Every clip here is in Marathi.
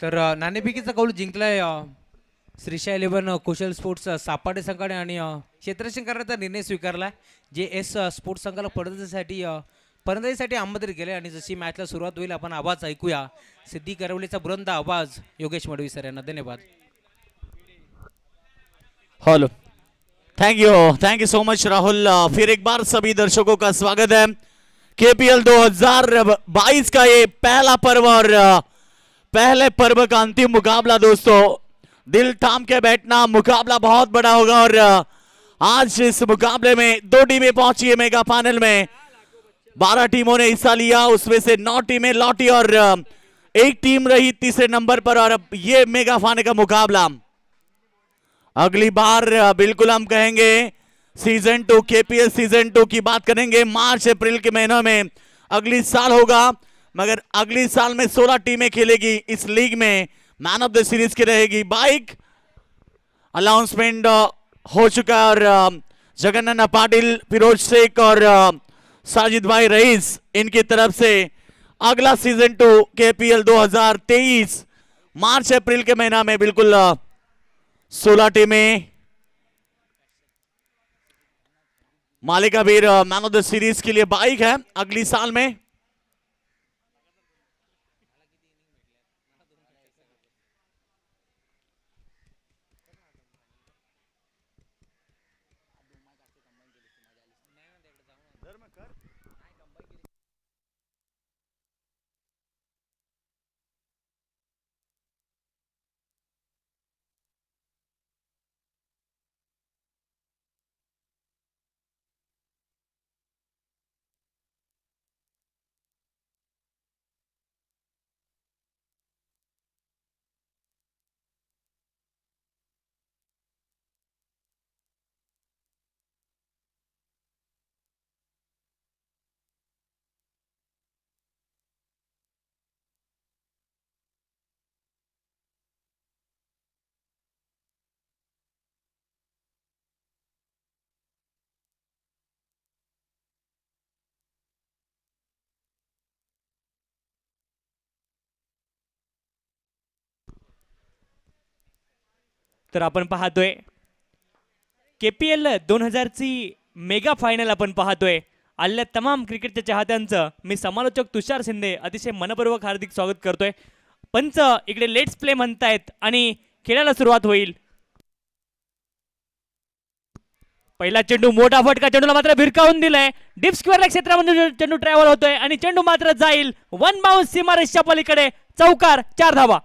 तर नाणेफेकीचा कौल जिंकलाय श्रीशा 11 कुशल स्पोर्ट्स सापाटे संघाने आणि क्षेत्ररक्षण करण्याचा निर्णय स्वीकारला जे एस स्पोर्ट्स संघाला फलंदाजीसाठी आमंत्रित केले आणि जशी मॅचला सुरुवात होईल आपण आवाज ऐकूया सिद्धी करवलीचा बुलंद आवाज योगेश मडवी सर यांना धन्यवाद. Hello thank you so much Rahul. फिर एक बार सभी दर्शकों का स्वागत है. केपीएल 2022 का ये पहला पर्व और पहले पर्व का अंतिम मुकाबला दोस्तों. दिल थाम के बैठना, मुकाबला बहुत बड़ा होगा और आज इस मुकाबले में दो टीमें पहुंची है मेगा फाइनल में. 12 टीमों ने हिस्सा लिया, उसमें से 9 टीमें लौटी और एक टीम रही तीसरे नंबर पर. और अब ये मेगा फाइनल का मुकाबला अगली बार बिल्कुल हम कहेंगे सीजन 2 केपीएल सीजन 2 की बात करेंगे मार्च अप्रैल के महीनों में अगली साल होगा. मगर अगली साल में 16 टीमें खेलेगी इस लीग में. मैन ऑफ द सीरीज की रहेगी बाइक. अनाउंसमेंट हो चुका है और जगन्नाथ पाटिल, फिरोज शेख और साजिद भाई रईस इनकी तरफ से अगला सीजन 2 केपीएल 2023 मार्च अप्रैल के महीना में बिल्कुल 16 टीमें मालिका वीर मैन ऑफ द सीरीज के लिए बाइक है अगली साल में. तर आपण पाहतोय केपीएल 2000 ची मेगा फायनल आपण पाहतोय. आलेल्या तमाम क्रिकेटच्या चाहत्यांचं मी समालोचक तुषार शिंदे अतिशय मनपूर्वक हार्दिक स्वागत करतोय. पंच इकडे लेट्स प्ले म्हणतायत आणि खेळायला सुरुवात होईल. पहिला चेंडू मोठा फटका, चेंडूला मात्र भिरकावून दिलाय. डीप स्क्वेअर क्षेत्रामध्ये चेंडू ट्रॅव्हल होतोय आणि चेंडू मात्र जाईल वन बाउन्स सीमारेषच्या पलीकडे. चौकार, 4 धावा.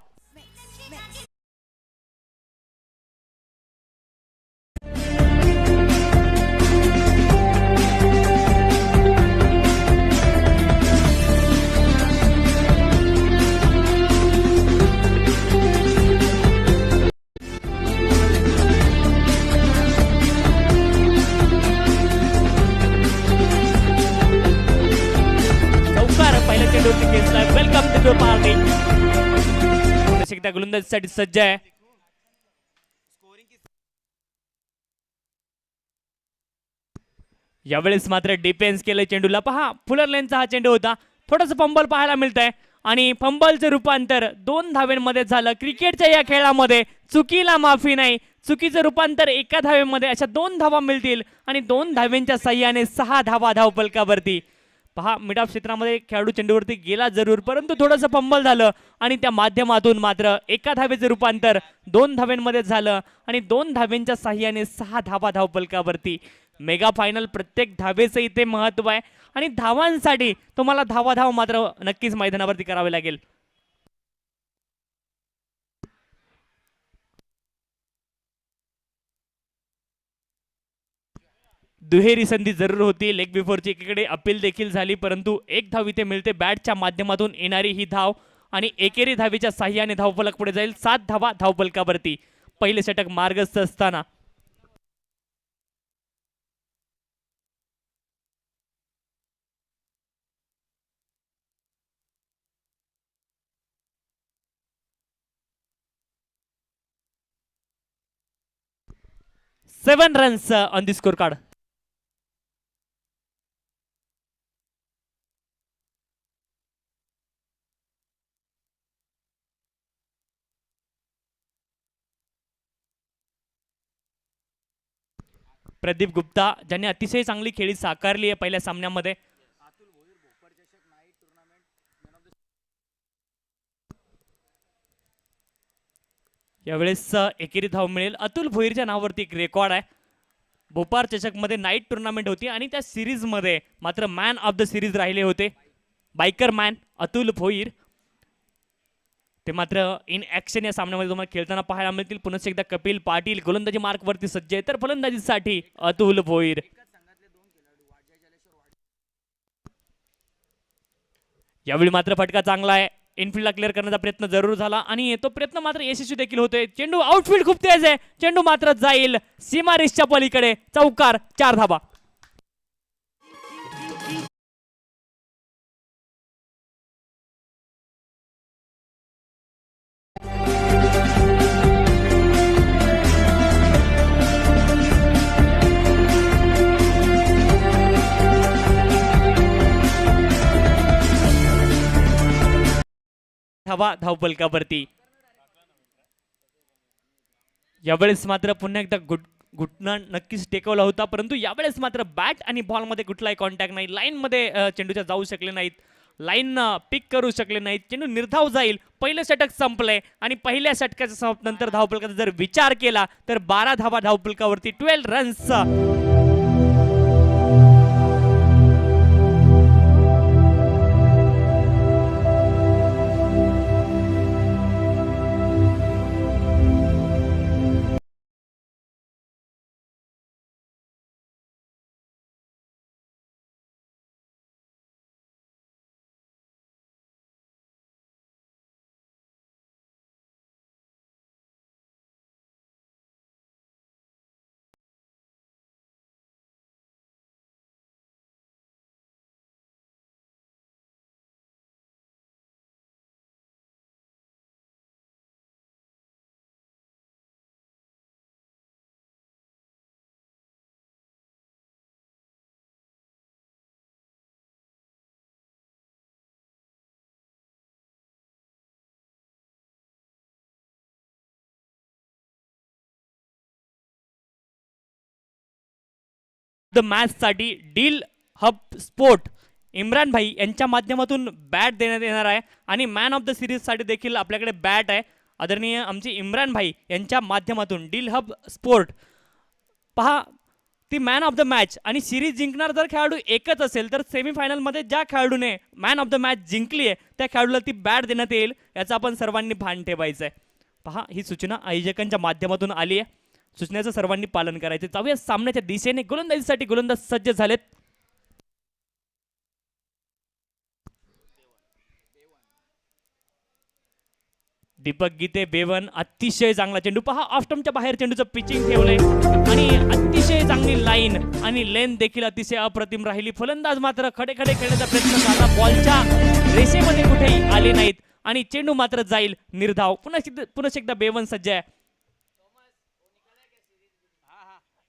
Welcome to the party. गोलंदाजीसाठी सज्ज आहे. यावेळेस मात्र डिफेन्स केलं चेंडूला. पहा फुलर लेनचा हा चेंडू होता. थोडंसं फंबल पाहायला मिळतंय आणि फंबलचं रूपांतर 2 धावेमध्ये झालं. क्रिकेटच्या या खेळामध्ये चुकीला माफी नाही. चुकीचं रूपांतर एका धावेमध्ये अशा 2 धावा मिळतील आणि 2 धाव्यांच्या साह्याने 6 धावा धावफलकावरती. पहा मिड ऑफ क्षेत्रामध्ये खेळाडू चेंडूवरती गेला जरूर, परंतु थोडंसं फंबल झालं आणि त्या माध्यमातून मात्र एका धावेचं रूपांतर 2 धाव्यांमध्ये झालं आणि 2 धाव्यांच्या साह्याने 6 धावा धावफलकावरती. मेगा फायनल प्रत्येक धावेचं इथे महत्व आहे आणि धावांसाठी तुम्हाला धाव मात्र नक्कीच मैदानावरती करावे लागेल. दुहेरी संधी जरूर होती. लेग बिफोरची एकीकडे अपील देखील झाली, परंतु एक धाव इथे मिळते. बॅटच्या माध्यमातून येणारी ही धाव आणि एकेरी धावीच्या साह्याने धावफलक पुढे जाईल. 7 धावा धावफलकावरती. पहिले षटक मार्गस्थ असताना 7 runs on the scorecard. Pradeep Gupta ज्यांनी अतिशय चांगली खेळी साकारली आहे पहिल्या सामन्यामध्ये. यावेळेस एकेरी धाव मिळेल. अतुल भोईरच्या नावावरती एक रेकॉर्ड आहे. भोपाळ चषकमध्ये नाईट टुर्नामेंट होती आणि त्या सिरीजमध्ये मात्र मॅन ऑफ द सिरीज राहिले होते बायकर मॅन अतुल भोईर. ते मात्र इन ऍक्शन या सामन्यामध्ये तुम्हाला खेळताना पाहायला मिळतील. पुन्हा एकदा कपिल पाटील गोलंदाजी मार्कवरती सज्ज आहे, तर फलंदाजीसाठी अतुल भोईर. यावेळी मात्र फटका चांगला आहे. इनफिल्डला क्लिअर करण्याचा प्रयत्न जरूर झाला आणि तो प्रयत्न मात्र यशस्वी देखील होतोय. चेंडू आउटफील्ड खूप तेज आहे. चेंडू मात्र जाईल सीमारेषच्या पलीकडे. चौकार, 4 धाबा. धावा धावपलकावरती. यावेळेस मात्र पुन्हा एकदा घुटना नक्कीच टेकवला होता, परंतु यावेळेस मात्र बॅट आणि बॉल मध्ये कुठलाही कॉन्टॅक्ट नाही. लाईन मध्ये चेंडूच्या जाऊ शकले नाहीत, लाईन पिक करू शकले नाहीत. चेंडू निर्धाव जाईल. पहिलं षटक संपलंय आणि पहिल्या षटकाच्या नंतर धावपलकाचा जर विचार केला तर 12 धावा धावपलकावरती, 12 रन्स. द मॅच साठी डील हब स्पोर्ट इम्रान भाई यांच्या माध्यमातून बॅट देण्यात येणार आहे आणि मॅन ऑफ द सिरीज साठी देखील आपल्याकडे बॅट आहे. आदरणीय आमचे इम्रान भाई यांच्या माध्यमातून डील हब स्पोर्ट. पहा, ती मॅन ऑफ द मॅच आणि सिरीज जिंकणार जर खेळाडू एकच असेल तर सेमीफायनल मध्ये ज्या खेळाडूने मॅन ऑफ द मॅच जिंकली आहे त्या खेळाडूला ती बॅट देण्यात येईल. याचं आपण सर्वांनी भान ठेवायचं आहे. पहा, ही सूचना आयोजकांच्या माध्यमातून आली आहे. सूचनेचं सर्वांनी पालन करायचे. जाऊया सामन्याच्या दिशेने. गोलंदाजीसाठी गोलंदाज सज्ज झालेत. दीपक गीते बेवन. अतिशय चांगला चेंडू. पहा, ऑफ स्टंपच्या बाहेर चेंडूचं पिचिंग ठेवलंय आणि अतिशय चांगली लाईन आणि लेंथ देखील अतिशय अप्रतिम राहिली. फलंदाज मात्र खडे खडे खेळण्याचा प्रयत्न झाला, बॉलच्या रेषेमध्ये कुठेही आले नाहीत आणि चेंडू मात्र जाईल निर्धाव. पुन्हा एकदा बेवन सज्ज आहे.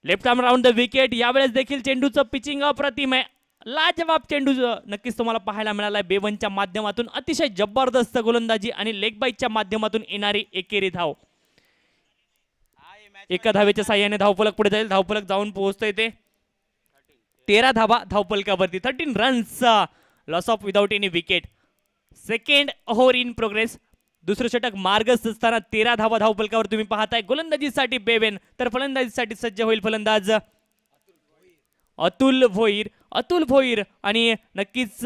Left arm round the wicket. यावेळेस देखील चेंडूचं पिचिंग अप्रतिम आहे. लाजवाब चेंडू नक्कीच तुम्हाला पाहायला मिळालाय बेवनच्या माध्यमातून. अतिशय जबरदस्त गोलंदाजी आणि लेग बाईकच्या माध्यमातून येणारी एकेरी धाव. एका धावेच्या साह्याने धावफलक पुढे जाईल. धावफलक जाऊन पोहोचतोय ते 13 धावा धावफलकावरती. 13 runs. Loss of without any wicket. Second over in progress. दुसरं षटक मार्गस्थ असताना 13 धावा धावफलकावर तुम्ही पाहताय. गोलंदाजीसाठी बेवेन तर फलंदाजीसाठी सज्ज होईल फलंदाज अतुल भोईर. अतुल भोईर आणि नक्कीच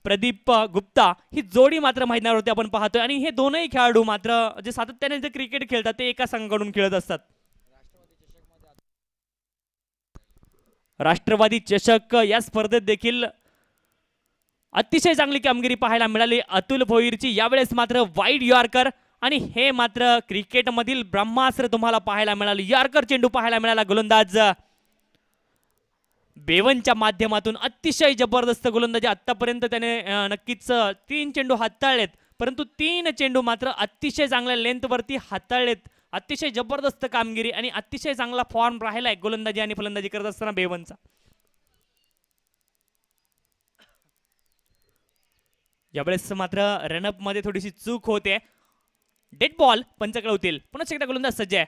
प्रदीप गुप्ता ही जोडी मात्र मैदानावर होती आपण पाहतोय आणि हे दोनही खेळाडू मात्र जे सातत्याने जे क्रिकेट खेळतात ते एका संघाकडून खेळत असतात. राष्ट्रवादी चषक या स्पर्धेत देखील अतिशय चांगली कामगिरी पाहायला मिळाली अतुल भोईरची. यावेळेस मात्र वाईड यॉर्कर आणि हे मात्र क्रिकेटमधील ब्रह्मास्त्र तुम्हाला पाहायला मिळाले. यॉर्कर चेंडू पाहायला मिळाला गोलंदाज बेवनच्या माध्यमातून. अतिशय जबरदस्त गोलंदाजी. आतापर्यंत त्याने नक्कीच 3 चेंडू हाताळलेत, परंतु 3 चेंडू मात्र अतिशय चांगल्या लेंथवरती हाताळलेत. अतिशय जबरदस्त कामगिरी आणि अतिशय चांगला फॉर्म राहिलाय गोलंदाजी आणि फलंदाजी करत असताना बेवनचा. यावेळेस मात्र रनअप मध्ये थोडीशी चूक होते. डेड बॉल पंच कळवतील. पुन्हा एकदा गोलंदाज सज्ज आहे.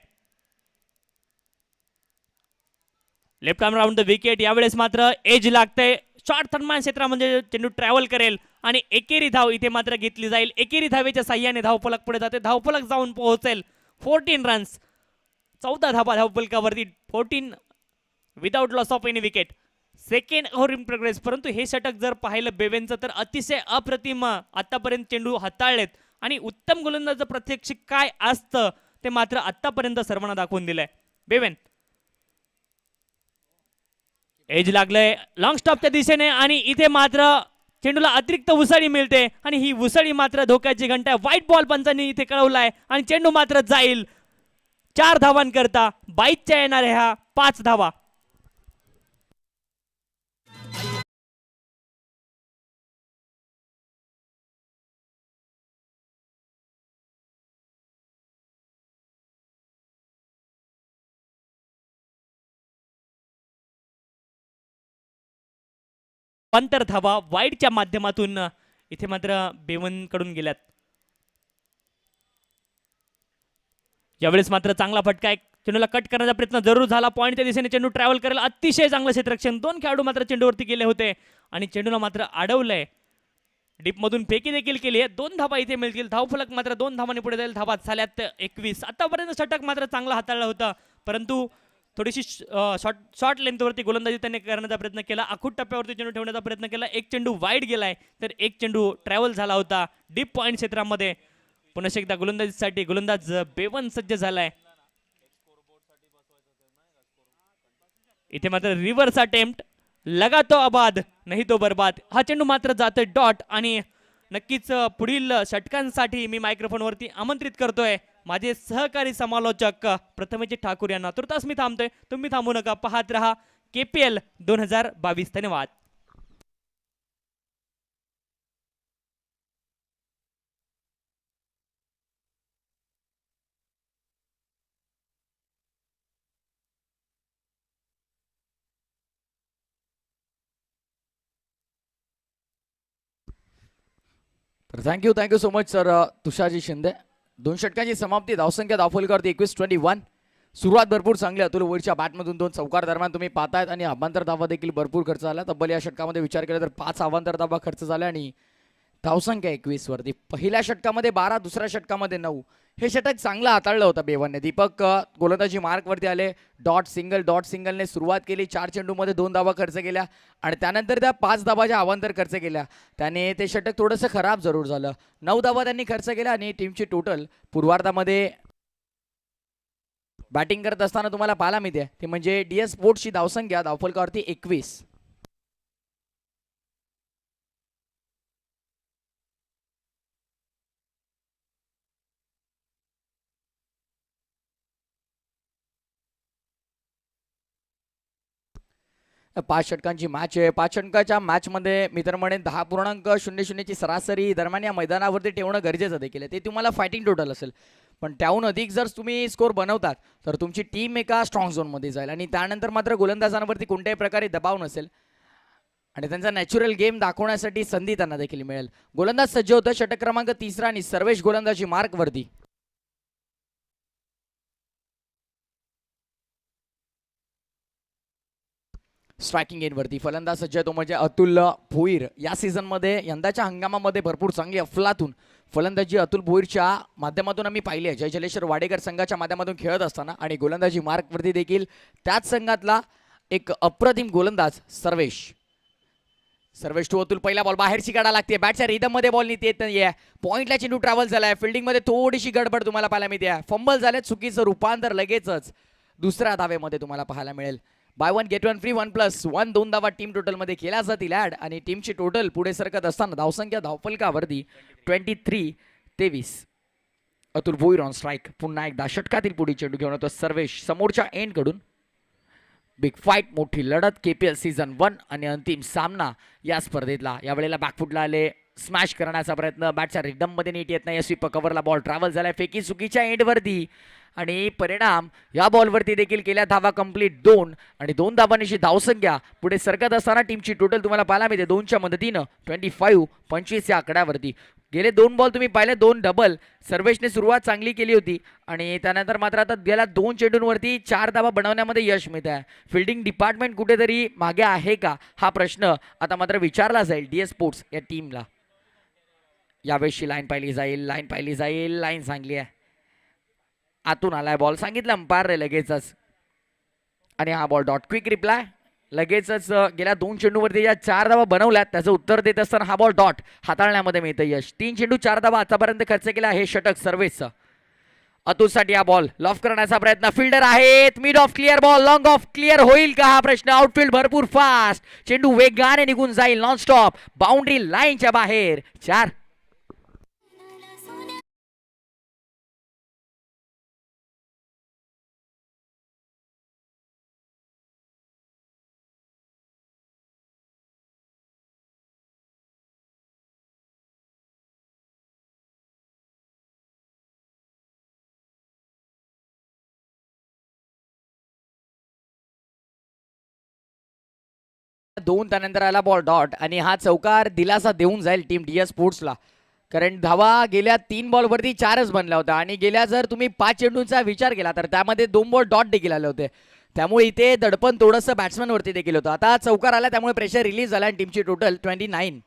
Left arm round the wicket. यावेळेस मात्र एज लागतंय. शॉर्ट सन्मान क्षेत्रामध्ये चेंडू ट्रॅव्हल करेल आणि एकेरी धाव इथे मात्र घेतली जाईल. एकेरी धावेच्या साह्याने धावफलक पुढे जाते. धावफलक जाऊन पोहोचेल 14 रन्स. 14 धावा धावफलकावरती. 14 without loss of any wicket. Second over in progress. परंतु हे षटक जर पाहिलं बेवेनचं तर अतिशय अप्रतिम आतापर्यंत चेंडू हाताळलेत आणि उत्तम गोलंदाज प्रत्यक्ष काय असतं ते मात्र आतापर्यंत सर्वांना दाखवून दिलंय. बेवेन एज लागलंय लॉंग स्टॉपच्या दिशेने आणि इथे मात्र चेंडूला अतिरिक्त उसळी मिळते आणि ही उसळी मात्र धोक्याची घंटा. व्हाईट बॉल पंचांनी इथे कळवलाय आणि चेंडू मात्र जाईल 4 धावांकरता. 22च्या येणाऱ्या ह्या 5 धावा. पंतर धावा वाईडच्या माध्यमातून इथे मात्र बेवन कडून गेल्यात. यावेळेस मात्र चांगला फटका. चेंडूला कट करण्याचा प्रयत्न जरूर झाला. पॉईंटच्या दिशेने चेंडू ट्रॅव्हल करेल. अतिशय चांगलं क्षेत्ररक्षण. 2 खेळाडू मात्र चेंडूवरती गेले होते आणि चेंडूला मात्र अडवलंय. डीप मधून फेकी देखील केली आहे. 2 धावा इथे मिळतील. धावफलक मात्र 2 धावांनी पुढे जाईल. धावा झाल्यात 21. आतापर्यंत षटक मात्र चांगला हाताळला होता परंतु थोडीशी शॉर्ट लेंथवरती गोलंदाजी त्यांनी करण्याचा प्रयत्न केला. आखूट टप्प्यावरती चेंडू ठेवण्याचा प्रयत्न केला. एक चेंडू वाईड गेलाय तर एक चेंडू ट्रॅव्हल झाला होता डीप पॉईंट क्षेत्रामध्ये. पुन्हा एकदा गोलंदाजीसाठी गोलंदाज बेवन सज्ज झालाय. इथे मात्र रिव्हर्स अटेम्प्ट. लगा तो आबाद नाही तो बर्बाद. हा चेंडू मात्र जातोय डॉट आणि नक्कीच पुढील षटकांसाठी मी मायक्रोफोनवरती आमंत्रित करतोय माझे सहकारी समालोचक प्रथमेश ठाकूर यांना. तुर्तास मी थांबतोय. तुम्ही थांबू नका. पाहत रहा KPL 2022. धन्यवाद. तर thank you so much sir Tusharji Shinde. 2 षटकांची समाप्ती. धावसंख्या धावफलकावरती 21-21. सुरुवात भरपूर चांगली. अतुल भोईरच्या बॅटमधून 2 चौकार दरम्यान तुम्ही पाहतायत आणि अभांतर धावा देखील भरपूर खर्च झाला. तब्बल या षटकामध्ये विचार केला तर 5 अभांतर धावा खर्च झाल्या आणि धावसंख्या 21 वरती. पहिल्या षटकामध्ये 12, दुसऱ्या षटकामध्ये 9. हे षटक चांगलं हाताळलं होतं बेवनने. दीपक गोलंदाजी मार्कवरती आले. डॉट सिंगलने सुरुवात केली. 4 चेंडूमध्ये 2 धावा खर्च केल्या आणि त्यानंतर त्या 5 धावाच्या अवांतर खर्च केल्या. त्याने ते षटक थोडंसं खराब जरूर झालं. 9 धावा त्यांनी खर्च केल्या आणि टीमची टोटल पूर्वार्धामध्ये बॅटिंग करत असताना तुम्हाला पाहायला मिळते ती म्हणजे DS स्पोर्ट्सची धावसंख्या धावफलकावरती 21. पाच षटकांची मॅच आहे. 5 षटकाच्या मॅचमध्ये मी तर म्हणेन 10.00ची सरासरी दरम्यान या मैदानावरती ठेवणं गरजेचं देखील आहे. ते तुम्हाला फायटिंग टोटल असेल पण त्याहून अधिक जर तुम्ही स्कोर बनवतात तर तुमची टीम एका स्ट्रॉंग झोनमध्ये जाईल आणि त्यानंतर मात्र गोलंदाजांवरती कोणत्याही प्रकारे दबाव नसेल आणि त्यांचा नॅचरल गेम दाखवण्यासाठी संधी त्यांना देखील मिळेल. गोलंदाज सज्ज होतं. षटक क्रमांक 3 आणि सर्वेश गोलंदाजी मार्कवरती. स्ट्रायकिंग एंडवरती फलंदाज सज्ज तो म्हणजे अतुल भोईर. या सीझनमध्ये यंदाच्या हंगामामध्ये भरपूर चांगली अफलातून फलंदाजी अतुल भोईरच्या माध्यमातून आम्ही पाहिली आहे. जय जलेश्वर वाडेकर संघाच्या माध्यमातून खेळत असताना आणि गोलंदाजी मार्कवरती देखील त्याच संघातला एक अप्रतिम गोलंदाज सर्वेश टू अतुल. पहिला बॉल बाहेरची काढा लागते. बॅटच्या रिदम मध्ये बॉल नीट येत नाहीये. पॉइंटला चेंडू ट्रॅव्हल झालाय. फिल्डिंग मध्ये थोडीशी गडबड तुम्हाला पाहायला मिळते. फंबल झाले. चुकीचं रूपांतर लगेचच दुसऱ्या धावेमध्ये तुम्हाला पाहायला मिळेल. Bye 1 gate 1 free 1+1. 2 धावा टीम टोटलमध्ये केल्या जातील ऍड आणि टीमची टोटल पुढे सरकत असताना धावसंख्या धावफलकावरती 23-23. Atul Bhoir on strike. पुन्हा एकदा षटकातील पुढे चेंडू घेऊन येतो सर्वेश समोरच्या एंड कडून. बिग फाईट, मोठी लढत. KPL सीझन 1 आणि अंतिम सामना या स्पर्धेतला. यावेळेला बॅकफुटला आले. स्मॅश करण्याचा प्रयत्न. बॅटच्या रिदम मध्ये नीट येत नाही. स्वीप कव्हरला बॉल ट्रॅव्हल झालाय. फेकी चुकीच्या एंडवरती आणि परिणाम या बॉलवरती देखील केल्या धावा कंप्लीट 2 आणि 2 धावांची धावसंख्या पुढे सरकत असताना टीमची टोटल तुम्हाला पाहायला मिळते 2च्या मदतीनं 25 या आकड्यावरती. गेले 2 बॉल तुम्ही पाहिले 2 डबल. सर्वेशने सुरुवात चांगली केली होती आणि त्यानंतर मात्र आता गेल्या 2 चेंडूंवरती 4 धावा बनवण्यामध्ये यश मिळत आहे. फिल्डिंग डिपार्टमेंट कुठेतरी मागे आहे का हा प्रश्न आता मात्र विचारला जाईल DS स्पोर्ट्स या टीमला. यावेळी लाईन पाहिली जाईल. लाईन चांगली आहे. आतून आलाय बॉल, सांगितलं अंपायर रे लगेचच. आणि हा बॉल डॉट. क्विक रिप्लाय लगेचच. गेल्या 2 चेंडूवरती ज्या 4 धावा बनवल्यात त्याचं उत्तर देत असताना हा बॉल डॉट हाताळण्यामध्ये मिळतं यश. 3 चेंडू 4 धावा आतापर्यंत खर्च केला हे षटक सर्व्हिसचं. अतुलसाठी हा बॉल लॉफ करण्याचा प्रयत्न. फिल्डर आहेत. Mid of clear ball. Long of clear होईल का हा प्रश्न. आउटफील्ड भरपूर फास्ट. चेंडू वेगाने निघून जाईल नॉनस्टॉप. बाउंड्री लाईनच्या बाहेर. 4. दोन त्यानंतर आला बॉल डॉट आणि हा चौकार दिलासा देऊन जाईल टीम DS स्पोर्ट्सला. कारण धावा गेल्या 3 बॉलवरती 4च बनल्या होत्या आणि गेल्या जर तुम्ही 5 चेंडूंचा विचार केला तर त्यामध्ये 2 बॉल डॉट देखील आले होते. त्यामुळे इथे दडपण थोडंसं बॅट्समॅनवरती देखील होतं. आता चौकार आला त्यामुळे प्रेशर रिलीज झाला आणि टीमची टोटल 29.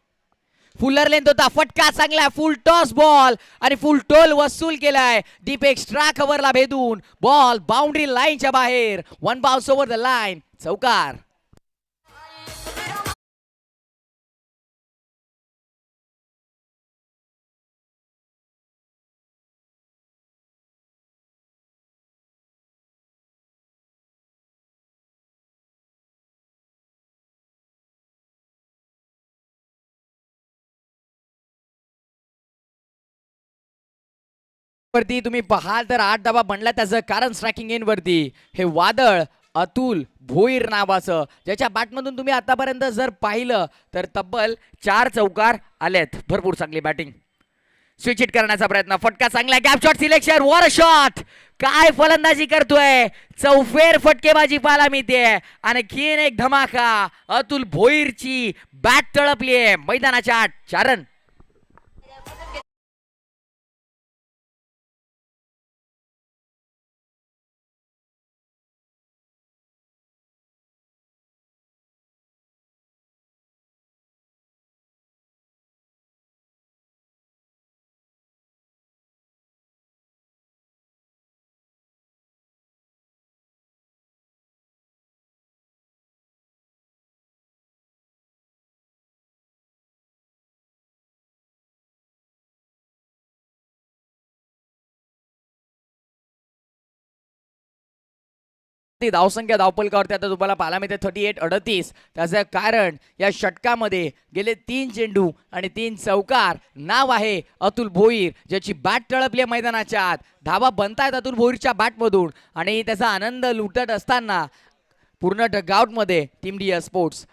फुलर लेंथ होता. फटका चांगला. फुल टॉस बॉल आणि फुल टोल वसूल केलाय. डीप एक्स्ट्रा कव्हरला भेदून बॉल बाउंड्री लाईनच्या बाहेर. 1 बाउन्स ओव्हर द लाईन. चौकार. वरती तुम्ही पाहाल तर 8 धावा बनला. त्याचं कारण स्ट्रायकिंग एंड वरती हे वादळ अतुल भोईर नावाचं ज्याच्या बॅटमधून तुम्ही आतापर्यंत जर पाहिलं तर तब्बल 4 चौकार आलेत. भरपूर चांगली बॅटिंग. स्विच हिट करण्याचा प्रयत्न. फटका चांगला. Gap shot selection. War shot. काय फलंदाजी करतोय. चौफेर फटकेबाजी पाहायला मिळते. आणखीन एक धमाका. अतुल भोईरची बॅट तळपली आहे मैदानाच्या आत. 4 रन. धावसंख्या धावपलकावरती आता तुम्हाला पाहायला मिळते 38-38. त्याचं कारण या षटकामध्ये गेले 3 चेंडू आणि 3 चौकार. नाव आहे अतुल भोईर ज्याची बॅट तळपली मैदानाच्या आत. धावा बनतायत अतुल भोईरच्या बॅटमधून आणि त्याचा आनंद लुटत असताना पूर्ण डगआउटमध्ये टीम DS स्पोर्ट्स.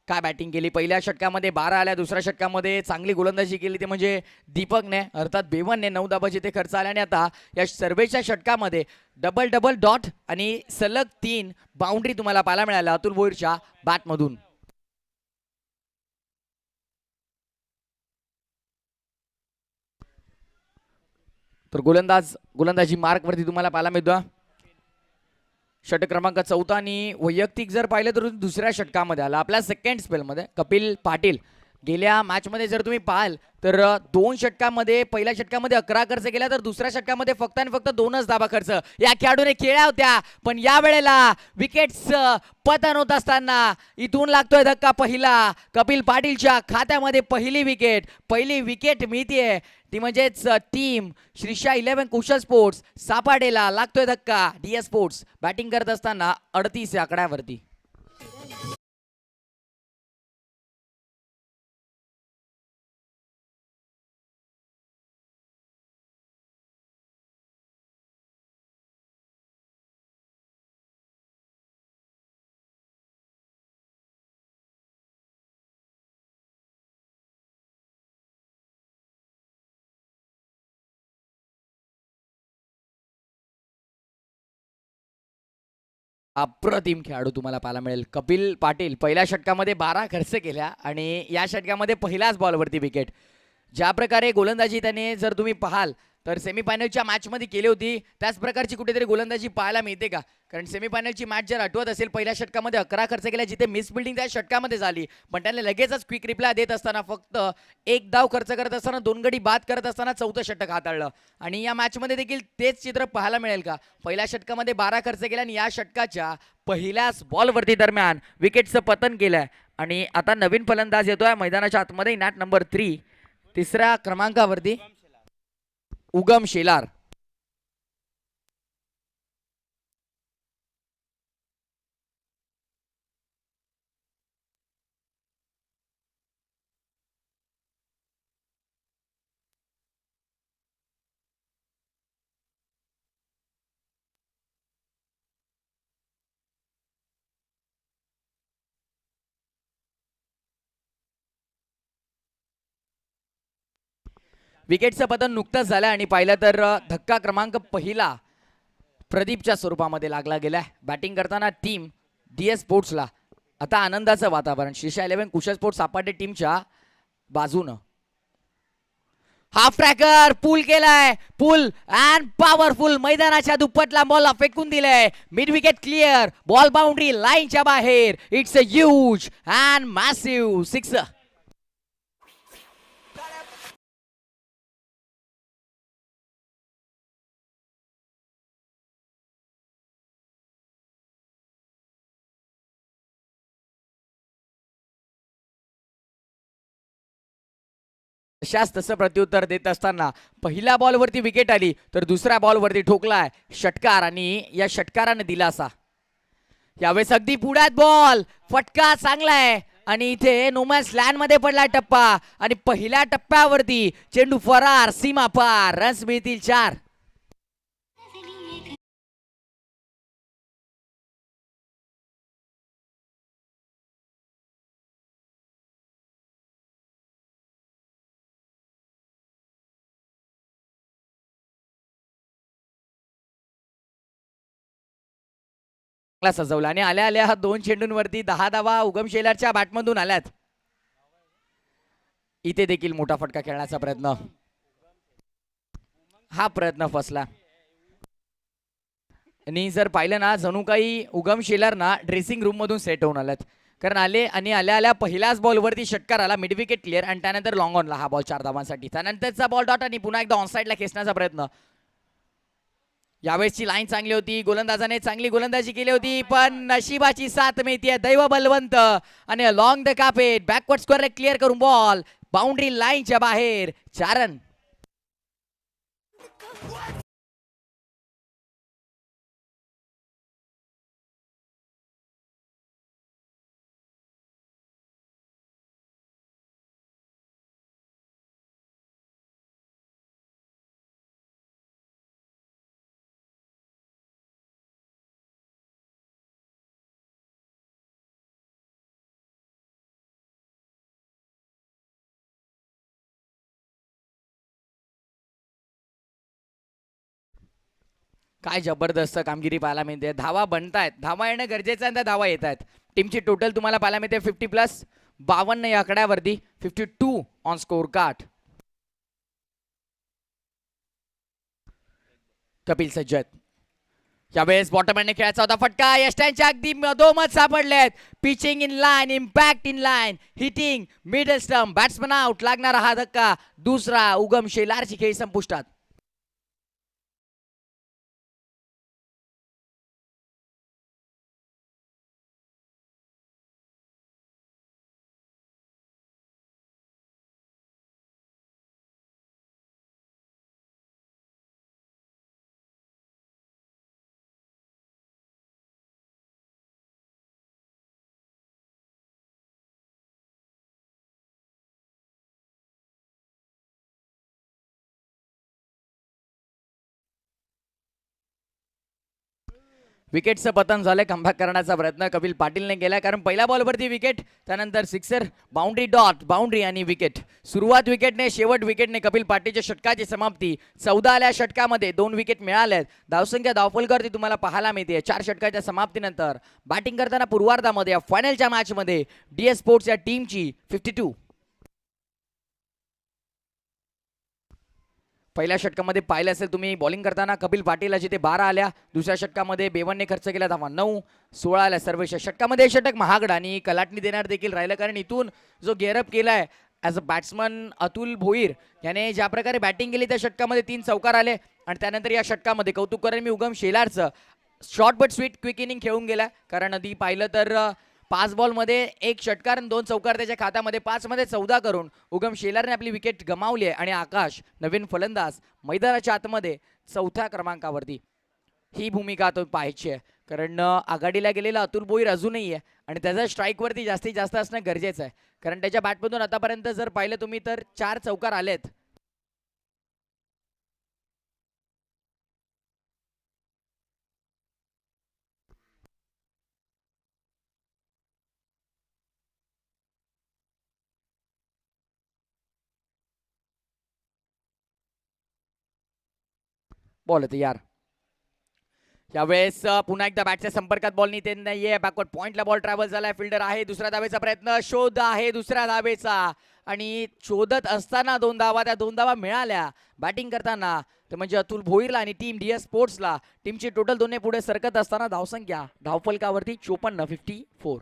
काय बॅटिंग केली. पहिल्या षटकामध्ये 12 आल्या. दुसऱ्या षटकामध्ये चांगली गोलंदाजी केली ते म्हणजे दीपकने अर्थात बेवनने 9 धाबा जिथे खर्च आल्याने आता या सर्वेच्या षटकामध्ये डबल डॉट आणि सलग 3 बाउंड्री तुम्हाला पाहायला मिळाल्या अतुल भोईरच्या बॅटमधून. तर गोलंदाजी मार्कवरती तुम्हाला पाहायला मिळतो षटक क्रमांक 4 आणि वैयक्तिक जर पाहिलं तर दुसऱ्या षटकामध्ये आला. आपल्या सेकंड स्पेलमध्ये कपिल पाटील गेल्या मॅचमध्ये जर तुम्ही पाहाल तर 2 षटकामध्ये पहिल्या षटकामध्ये 11 खर्च केला तर दुसऱ्या षटकामध्ये फक्त आणि फक्त 2च धाबा खर्च या खेळाडूने केल्या होत्या. पण या वेळेला विकेट्स पतन होत असताना इथून लागतोय धक्का पहिला. कपिल पाटीलच्या खात्यामध्ये पहिली विकेट मिळतीये ती म्हणजेच टीम श्रीशा 11 कुशल स्पोर्ट्स सापाडेला लागतोय धक्का. DS स्पोर्ट्स बॅटिंग करत असताना 38 या आकड्यावरती. अप्रतिम खेळाडू तुम्हाला पाहायला मिळेल. कपिल पाटील पहिल्या षटकामध्ये 12 खर्च केल्या आणि या षटकामध्ये पहिल्याच बॉलवरती विकेट. ज्या प्रकारे गोलंदाजी त्याने जर तुम्ही पाहाल तर सेमीफायनलच्या मॅचमध्ये केली होती त्याच प्रकारची कुठेतरी गोलंदाजी पाहायला मिळते का? कारण सेमीफायनलची मॅच जर आठवत असेल पहिल्या षटकामध्ये 11 खर्च केल्या जिथे मिस बिल्डिंग त्या षटकामध्ये झाली पण त्याने लगेचच क्विक रिप्लाय देत असताना फक्त एक धाव खर्च करत असताना 2 गडी बाद करत असताना चौथं षटक हाताळलं. आणि या मॅचमध्ये देखील तेच चित्र पाहायला मिळेल का? पहिल्या षटकामध्ये 12 खर्च केल्या आणि या षटकाच्या पहिल्याच बॉलवरती दरम्यान विकेटचं पतन केलंय. आणि आता नवीन फलंदाज येतोय मैदानाच्या आतमध्ये नॅट नंबर 3 तिसऱ्या क्रमांकावरती उगम शेलार. विकेटचं पतन नुकतंच झालं आणि पाहिलं तर धक्का क्रमांक पहिला प्रदीपच्या स्वरूपामध्ये लागला गेलाय. बॅटिंग करताना टीम DS स्पोर्ट्सला आता आनंदाचं वातावरण. शीर्षा 11 कुशल स्पोर्ट्स सापाटे टीमच्या बाजूनं हाफ ट्रॅकर पूल केलाय. पूल अँड पॉवरफुल मैदानाच्या दुप्पटला बॉल फेकून दिलाय. Mid wicket clear. Ball boundary लाईनच्या बाहेर. It's a huge and massive six. तशाच तसं प्रत्युत्तर देत असताना पहिल्या बॉलवरती विकेट आली तर दुसऱ्या बॉलवरती ठोकलाय षटकार आणि या षटकाराने दिलासा. यावेळेस अगदी पुढ्यात बॉल फटका चांगलाय आणि इथे नोमॅन्स लँड मध्ये पडला टप्पा आणि पहिल्या टप्प्यावरती चेंडू फरार सीमा पार. रन्स मिळतील 4. सजवला आणि आल्या आल्या 2 चेंडूंवरती 10 धावा उगम शेलारच्या बॅटमधून आल्यात. इथे देखील मोठा फटका खेळण्याचा प्रयत्न. हा प्रयत्न फसला आणि जर पाहिलं ना जणू काही उगम शेलार ना ड्रेसिंग रूम मधून सेट होऊन आल्यात. कारण आले आणि आल्या आल्या पहिल्याच बॉलवरती षटकार आला. मिड विकेट क्लिअर आणि त्यानंतर लॉंग ऑनला हा बॉल 4 धावांसाठी. त्यानंतरचा बॉल डॉट आणि पुन्हा एकदा ऑनसाइडला खेचण्याचा प्रयत्न. यावेळेसची लाईन चांगली होती. गोलंदाजाने चांगली गोलंदाजी केली होती पण नशिबाची साथ मिळतीये. दैव बलवंत आणि long the carpet backward square clear करून बॉल बाउंड्री लाईनच्या बाहेर. 4 रन. काय जबरदस्त कामगिरी पाहायला मिळते. धावा बनतायत. धावा येणं गरजेचं आहे. त्या धावा येत आहेत. टीमची टोटल तुम्हाला पाहायला मिळते 50+ 52 या आकड्यावरती 52 ऑन स्कोर कार्ड. कपिल सज्जत यावेळेस बॉटमॅनने खेळायचा होता फटका. यष्टांच्या अगदी मधोमध सापडलेत. Pitching in line impact in line hitting middle stump batsman out. लागणारा हा धक्का दुसरा. उगम शेलारची खेळी संपुष्टात. विकेटचं पतन झालं. कमबॅक करण्याचा प्रयत्न कपिल पाटीलने केला, कारण पहिल्या बॉलवरती विकेट, त्यानंतर सिक्सर, बाउंड्री, डॉट, बाउंड्री आणि विकेट. सुरुवात विकेटने, शेवट विकेटने. कपिल पाटीलच्या षटकाची समाप्ती. 14 आल्या षटकामध्ये 2 विकेट मिळाल्यात. धावसंख्या धावफलकावरती तुम्हाला पाहायला मिळते 4 षटकाच्या समाप्तीनंतर. बॅटिंग करताना पूर्वार्धामध्ये फायनलच्या मॅचमध्ये DS स्पोर्ट्स या टीमची 52. पहिल्या षटकामध्ये पाहिलं असेल तुम्ही, बॉलिंग करताना कपिल पाटील जिथे 12 आल्या. दुसऱ्या षटकामध्ये बेवनने खर्च केला धावा 9. 16 आल्या सर्वेच्या षटकामध्ये. षटक महागड आणि कलाटणी देणार देखील राहिलं, कारण इथून जो गेअरअप केलाय as a batsman Atul Bhoir याने ज्या प्रकारे बॅटिंग केली त्या षटकामध्ये 3 चौकार आले. आणि त्यानंतर या षटकामध्ये कौतुक करेन मी उगम शेलारचं. Short but sweet quick inning खेळून गेला, कारण आधी पाहिलं तर 5 बॉलमध्ये 1 षटकार आणि 2 चौकार त्याच्या खात्यामध्ये. 5 मध्ये 14 करून उगम शेलारने आपली विकेट गमावली आहे. आणि आकाश नवीन फलंदाज मैदानाच्या आतमध्ये 4थ्या क्रमांकावरती. ही भूमिका तो पाहायची आहे, कारण आघाडीला गेलेला अतुल भोईर अजूनही आहे आणि त्याचा स्ट्राईकवरती जास्तीत जास्त असणं गरजेचं आहे, कारण त्याच्या बॅटमधून आतापर्यंत जर पाहिलं तुम्ही तर 4 चौकार आलेत. बॉल तयार. यावेळेस पुन्हा एकदा बॅटच्या संपर्कात बॉल नेते नाहीये. बॅकवर्ड पॉइंटला बॉल ट्रॅव्हल झालाय. फिल्डर आहे. दुसऱ्या धावेचा प्रयत्न, शोध आहे दुसऱ्या धावेचा, आणि शोधत असताना 2 धावा, त्या 2 धावा मिळाल्या. बॅटिंग करताना ते म्हणजे अतुल भोईरला आणि टीम DS स्पोर्ट्सला. टीमची टोटल दोन्ही पुढे सरकत असताना धावसंख्या धावफलकावरती 54, 54.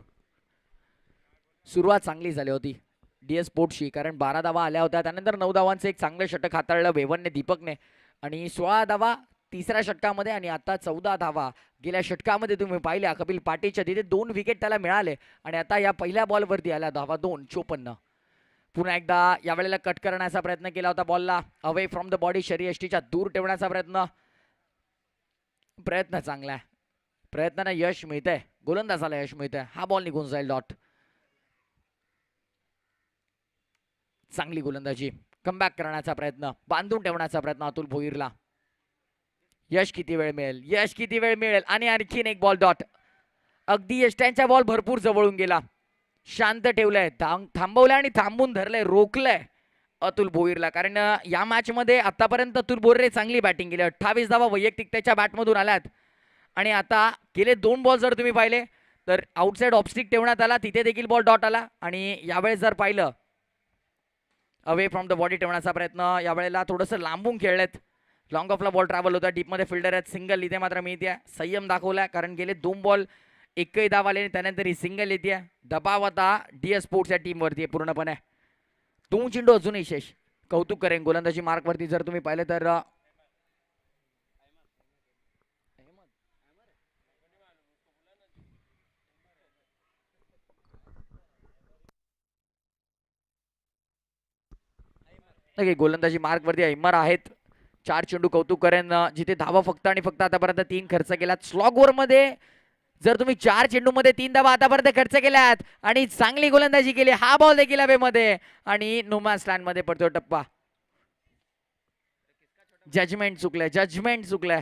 सुरुवात चांगली झाली होती DS स्पोर्ट्सची, कारण 12 धावा आल्या होत्या. त्यानंतर 9 धावांचं एक चांगलं षटक हाताळलं वेवनने, दीपकने, आणि 16 धावा तिसऱ्या षटकामध्ये. आणि आता 14 धावा गेल्या षटकामध्ये तुम्ही पाहिल्या कपिल पाटीलच्या. तिथे 2 विकेट त्याला मिळाले. आणि आता या पहिल्या बॉलवरती आल्या धावा 2, 54. पुन्हा एकदा यावेळेला कट करण्याचा प्रयत्न केला होता बॉलला, अवे फ्रॉम द बॉडी, शरीयष्टीच्या दूर ठेवण्याचा प्रयत्न चांगला आहे. प्रयत्नांना यश मिळतंय, गोलंदाजाला यश मिळतंय. हा बॉल निघून जाईल डॉट. चांगली गोलंदाजी. कमबॅक करण्याचा प्रयत्न, बांधून ठेवण्याचा प्रयत्न अतुल भोईरला. यश किती वेळ मिळेल, यश किती वेळ मिळेल. आणि आणखीन एक बॉल डॉट. अगदी यष्ट्यांचा बॉल भरपूर जवळून गेला. शांत ठेवलंय, थांबवलंय आणि थांबून धरलंय, रोखलंय अतुल भोईरला, कारण या मॅच मध्ये आतापर्यंत अतुल भोईरने चांगली बॅटिंग केली. 28 धावा वैयक्तिक त्याच्या बॅटमधून आल्यात. आणि आता गेले 2 बॉल जर तुम्ही पाहिले तर आउटसाइड ऑफस्टिक ठेवण्यात आला, तिथे देखील बॉल डॉट आला. आणि यावेळेस जर पाहिलं अवे फ्रॉम द बॉडी ठेवण्याचा प्रयत्न, यावेळेला थोडंसं लांबून खेळलेत. लॉंग ऑफला बॉल ट्रॅव्हल होता, डीपमध्ये फिल्डर आहेत. सिंगल इथे मात्र मिळते. संयम दाखवला, कारण गेले 2 बॉल एकही धाव आले, त्यानंतर ही सिंगल येते. दबाव आता DS स्पोर्ट्सच्या टीमवरती पूर्णपणे. 2 चेंडू अजूनही शेष. कौतुक करेन गोलंदाजी मार्कवरती जर तुम्ही पाहिलं तर गोलंदाजी मार्कवरती अहिमर आहेत. 4 चेंडू. कौतुक करेन जिथे धावा फक्त आणि फक्त आतापर्यंत 3 खर्च केल्यात. स्लॉग ओव्हर मध्ये जर तुम्ही 4 चेंडू मध्ये 3 धावा आतापर्यंत खर्च केल्यात आणि चांगली गोलंदाजी केली. हा बॉल देखील हवेमध्ये आणि नोमॅन्स लँड मध्ये पडतो टप्पा. जजमेंट चुकलंय.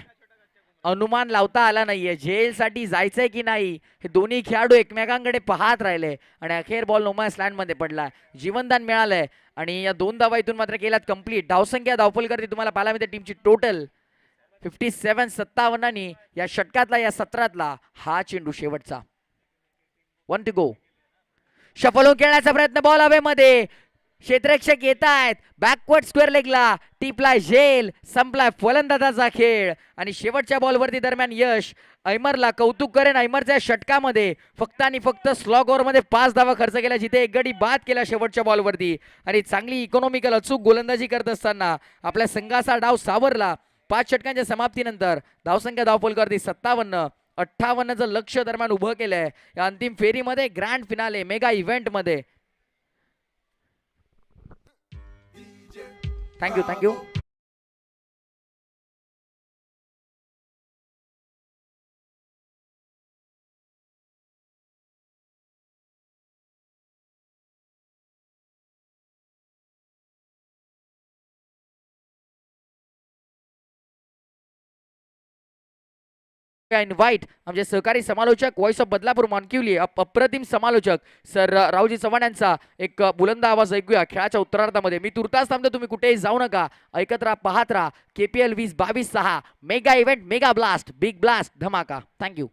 अनुमान लावता आला नाहीये. झेलसाठी जायचंय की नाही हे दोन्ही खेळाडू एकमेकांकडे पाहत राहिले आणि अखेर बॉल नोमॅन्स लँड मध्ये पडलाय. जीवनदान मिळालंय आणि या 2 धावा इथून मात्र केल्यात कंप्लीट. धावसंख्या धावफलकावरती तुम्हाला पाहायला मिळते टीमची टोटल 57, 57. आणि या षटकातला, या सत्रातला हा चेंडू शेवटचा. 1 टू गो. शफल होऊन खेळण्याचा प्रयत्न, बॉल हवेमध्ये. क्षेत्ररक्षक येत आहेत. बॅकवर्ड स्क्वेअर लेगला टिपलाय झेल. संपलाय फलंदाजाचा खेळ. आणि शेवटच्या बॉलवरती दरम्यान यश. अयमरला कौतुक करेन. अयमरच्या षटकामध्ये फक्त आणि फक्त स्लॉग ओव्हरमध्ये 5 धावा खर्च केला, जिथे 1 गडी बाद केला शेवटच्या बॉलवरती. आणि चांगली इकॉनॉमिकल अचूक गोलंदाजी करत असताना आपल्या संघाचा डाव सावरला. 5 षटकांच्या समाप्तीनंतर धावसंख्या धावफलकावरती 57, 58चं लक्ष दरम्यान उभं केलंय या अंतिम फेरीमध्ये, ग्रँड फिनाले मेगा इव्हेंट मध्ये. थँक्यू. इन्व्हाइट आमचे सहकारी समालोचक व्हॉइस ऑफ बदलापूर मानकिवली अप्रतिम समालोचक सर रावजी चव्हाण यांचा एक बुलंद आवाज ऐकूया खेळाच्या उत्तरार्धामध्ये. मी तुर्तास थांबतो, तुम्ही कुठेही जाऊ नका. ऐकत राहा, पाहत राहा. KPL 2022-6 mega event, mega blast, big blast, धमाका. Thank you.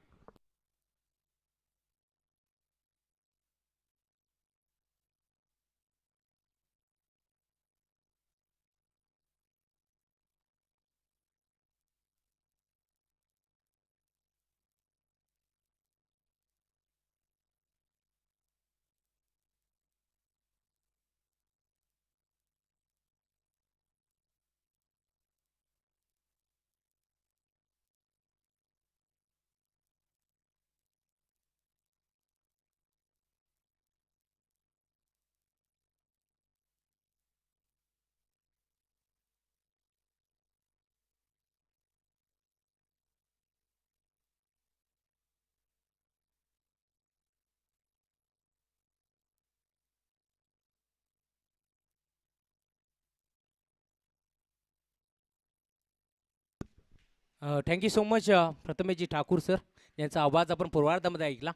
Thank you so much प्रथमेशजी Thakur sir, यांचा आवाज आपण पूर्वार्धामध्ये ऐकला.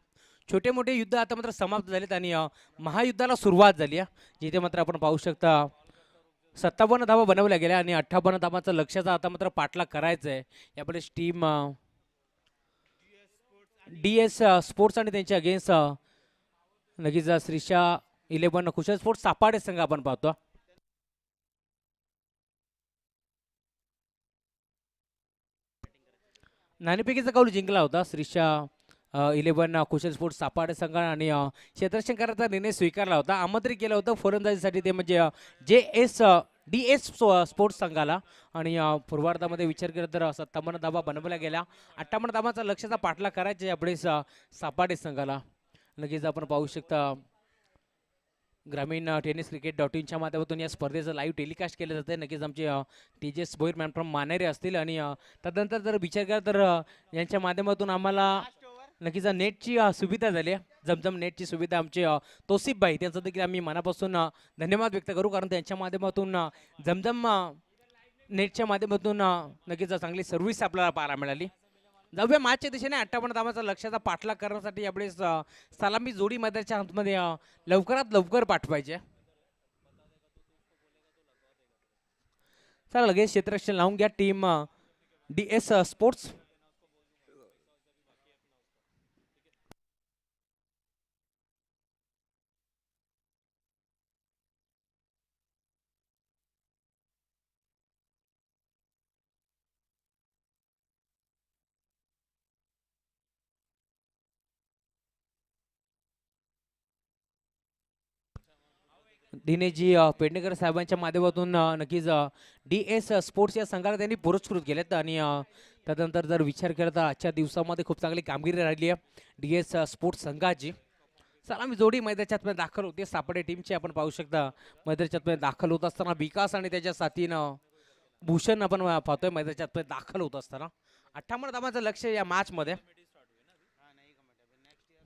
छोटे मोठे युद्ध आता मात्र समाप्त झालेत आणि महायुद्धाला सुरुवात झाली आहे, जिथे मात्र आपण पाहू शकता 57 धावा बनवल्या गेल्या आणि 58 धावांचा लक्ष्याचा आता मात्र पाठलाग करायचा आहे. यापुढे टीम DS स्पोर्ट्स आणि त्यांच्या अगेन्स्ट नक्कीच श्रीशा 11 कुशल स्पोर्ट्स सापाडे संघ आपण पाहतो. नाणेफेकीचा कौल जिंकला होता श्रीशा 11 कुशल स्पोर्ट्स सापाडे संघ आणि क्षेत्ररक्षण करायचा निर्णय स्वीकारला होता. आमंत्रित केलं होतं फलंदाजीसाठी ते म्हणजे DS स्पोर्ट्स संघाला आणि पूर्वार्धामध्ये विचार केला तर 57 धावा बनवल्या गेल्या. 58 धावांचा लक्ष्याचा पाठलाग करायचा यापुढे सापाडे संघाला. नक्कीच आपण पाहू शकता ग्रामीण टेनिस क्रिकेट.inच्या माध्यमातून या स्पर्धेचं लाईव्ह टेलिकास्ट केलं जातं. नक्कीच आमचे तेजस भोईर मॅन फ्रॉम मानेरे असतील आणि तदनंतर जर विचार केला तर यांच्या माध्यमातून आम्हाला नक्कीच नेटची सुविधा झाली आहे. जमजम नेटची सुविधा आमचे तौसिफ भाई, त्यांचं देखील आम्ही मनापासून धन्यवाद व्यक्त करू, कारण त्यांच्या माध्यमातून जमजम नेटच्या माध्यमातून नक्कीच चांगली सर्व्हिस आपल्याला पाहायला मिळाली. जाऊया मॅचच्या दिशेने. 58 धावांचा लक्ष्याचा पाठलाग करण्यासाठी यापुढे सलामी जोडी मैदानाच्या हातमध्ये लवकरात लवकर पाठवायचे. चला लगेच क्षेत्ररक्षण लावून घ्या टीम DS स्पोर्ट्स. दिनेशजी पेडणेकर साहेबांच्या माध्यमातून नक्कीच DS स्पोर्ट्स या संघाला त्यांनी पुरस्कृत केलेत आणि त्यानंतर जर विचार केला तर आजच्या दिवसामध्ये खूप चांगली कामगिरी राहिली आहे DS स्पोर्ट्स संघाची. सलामी जोडी मैदानाच्या आतमध्ये दाखल होते. सापडे टीमची आपण पाहू शकता मैदानाच्या आतमध्ये दाखल होत असताना विकास आणि त्याच्या साथीनं भूषण आपण पाहतोय मैदानाच्या आतमध्ये दाखल होत असताना. 58 धावांचं लक्ष या मॅचमध्ये.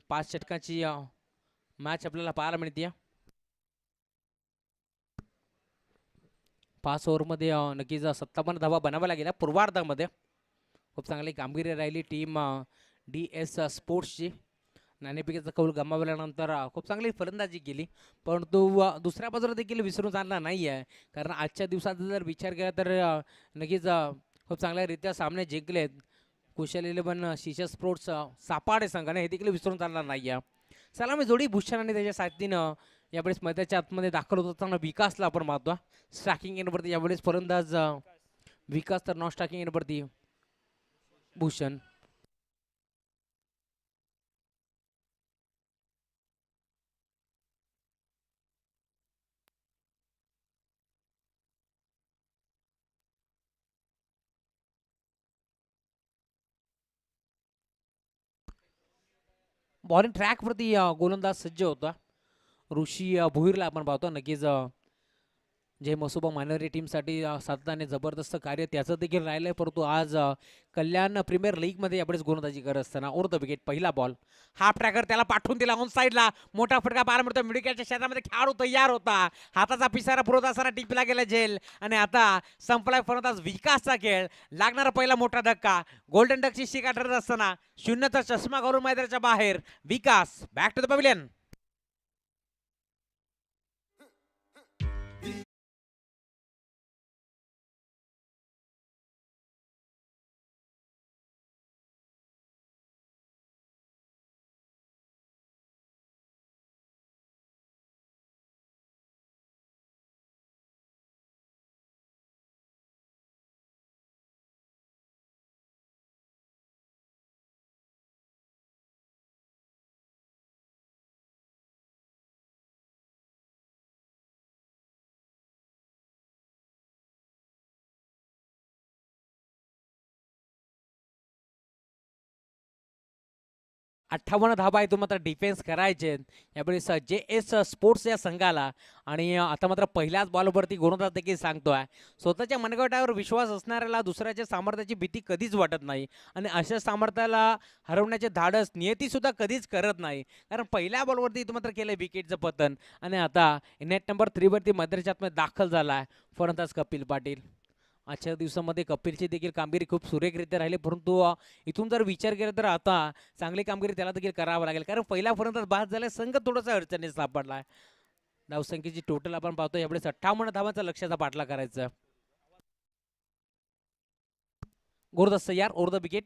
5 षटकांची मॅच आपल्याला पाहायला मिळते. 5 ओव्हरमध्ये नक्कीच 57 धावा बनवायला गेल्या. पूर्वार्धामध्ये खूप चांगली कामगिरी राहिली टीम DS स्पोर्ट्सची. नाणेफेकीचा कौल गमावल्यानंतर खूप चांगली फलंदाजी केली, परंतु दुसऱ्या बाजूला देखील विसरून चालणार नाही आहे, कारण आजच्या दिवसात जर विचार केला तर नक्कीच खूप चांगल्यारीत्या सामने जिंकलेत. कुशल 11 शिशा स्पोर्ट्स सापाडे संघाने हे देखील विसरून चालणार नाही आहे. चला मी जोडी भूषण आणि त्याच्या साथीनं यावेळेस मैदानाच्या आतमध्ये दाखल होत असताना विकासला आपण पाहतो. स्ट्रायकिंग एंडवरती यावेळेस फलंदाज विकास, तर नॉन स्ट्रायकिंग एंडवरती भूषण. बॉलिंग ट्रॅकवरती गोलंदाज सज्ज होता. ऋषी भोईरला आपण पाहतो. नक्कीच जे मसोबा मायनॉरिटी टीमसाठी सातत्याने जबरदस्त कार्य त्याचं देखील राहिलं आहे. परंतु आज कल्याण प्रीमियर लीगमध्ये यापुढेच गोलंदाजी करत असताना ओव्हर द विकेट पहिला बॉल हाफ ट्रॅकर त्याला पाठवून दिला ऑन साईडला. मोठा फटका पाहायला मिळतो. मिडविकेटच्या क्षेत्रामध्ये खेळाडू तयार होता. हाताचा पिसारा पुरवत असताना टिपला गेला झेल आणि आता संपलाय फलंदाज विकासचा खेळ. लागणारा पहिला मोठा धक्का. गोल्डन डकची शिका ठरत असताना शून्यचा चष्मा घालून मैदानाच्या बाहेर Vikas. Back to the pavilion. 58 धाबा आहे. मात्र डिफेन्स करायचे यावेळेस जे एस स्पोर्ट्स या संघाला. आणि आता मात्र पहिल्याच बॉलवरती गोलंदाज देखील सांगतोय स्वतःच्या मनगटावर विश्वास असणाऱ्याला दुसऱ्याच्या सामर्थ्याची भीती कधीच वाटत नाही. आणि अशा सामर्थ्याला हरवण्याचे धाडस नियती सुद्धा कधीच करत नाही. कारण पहिल्या बॉलवरती मात्र केलं विकेटचं पतन. आणि आता नेट नंबर 3 वरती मध्यरात्मध्ये दाखल झालाय फलंदाज कपिल पाटील. आजच्या दिवसामध्ये कपिलची देखील कामगिरी खूप सुरेखरित्या राहिली. परंतु इथून जर विचार केला तर आता चांगली कामगिरी त्याला देखील करावं लागेल. कारण पहिला फलंदाज बाद झाला. संघ थोडासा अडचणीत सापडला. धावसंख्येची टोटल आपण पाहतो यावेळेस 58 धावांचा लक्ष्याचा पाठला करायचा. गोरदस्त यार ओव्हर द विकेट.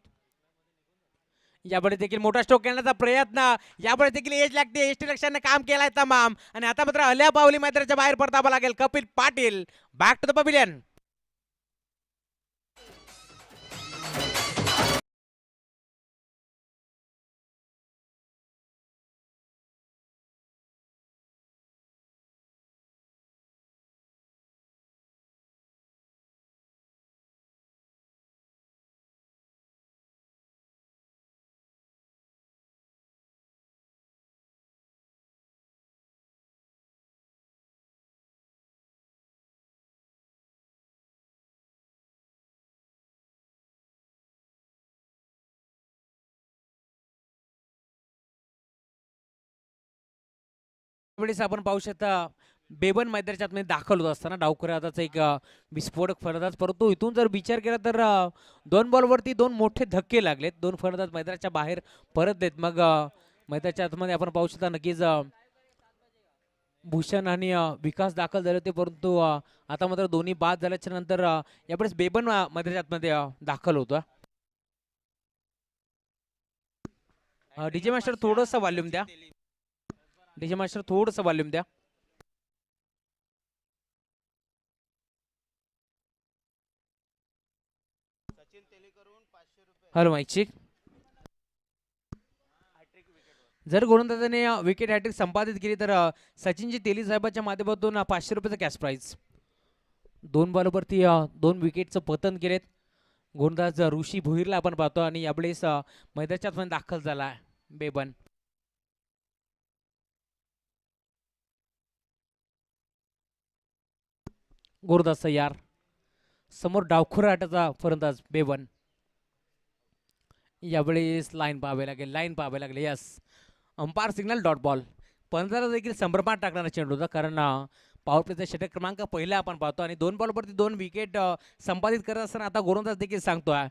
यावेळी देखील मोठा स्ट्रोक खेळण्याचा प्रयत्न. यावेळी देखील एज लागते. एसटी लक्षाने काम केलाय तमाम. आणि आता मात्र अल्या पावली मैदानाच्या बाहेर परतावं लागेल Kapil Patil. Back to the pavilion. वेळेस आपण पाहू शकता बेबन मैदानाच्या आतमध्ये दाखल होत असताना डावखुऱ्या हाताचा एक विस्फोटक फलंदाज. परंतु इथून जर विचार केला तर 2 बॉलवरती 2 मोठे धक्के लागलेत. 2 फलंदाज मैदानाच्या बाहेर परत देत. मग मैदानाच्या आतमध्ये आपण पाहू शकता नक्कीच भूषण आणि विकास दाखल झाले होते. परंतु आता मात्र दोन्ही बाद झाल्याच्या नंतर यावेळेस बेबन मैदानाच्या आतमध्ये दाखल होता. डीजे मास्टर थोडंसं व्हॉल्यूम द्या. डीजे मास्टर थोडंसं व्हॉल्यूम द्या. Hello mic check. जर गोलंदाजाने विकेट हॅट्रिक संपादित केली तर सचिनजी तेली साहेबांच्या माध्यमातून 500 रुपयाचं कॅश प्राईज. 2 बॉलवरती 2 विकेटचं पतन केलेत गोलंदाज ऋषी भोईरला आपण पाहतो. आणि यावेळेस मैदानाच्या आतमध्ये दाखल झाला बेबन. गोरदास यार समोर डावखुरा हाताचा फलंदाज बेबन. यावेळेस लाईन पाहावे लागेल. लाईन पाहावे लागेल. Yes umpire signal dot ball. पंधरा देखील संभ्रमात टाकणारा चेंडू होता. कारण पॉवर प्लेचा षटक क्रमांक पहिला आपण पाहतो. आणि 2 बॉलवरती 2 विकेट संपादित करत असताना आता गोलंदाज देखील सांगतोय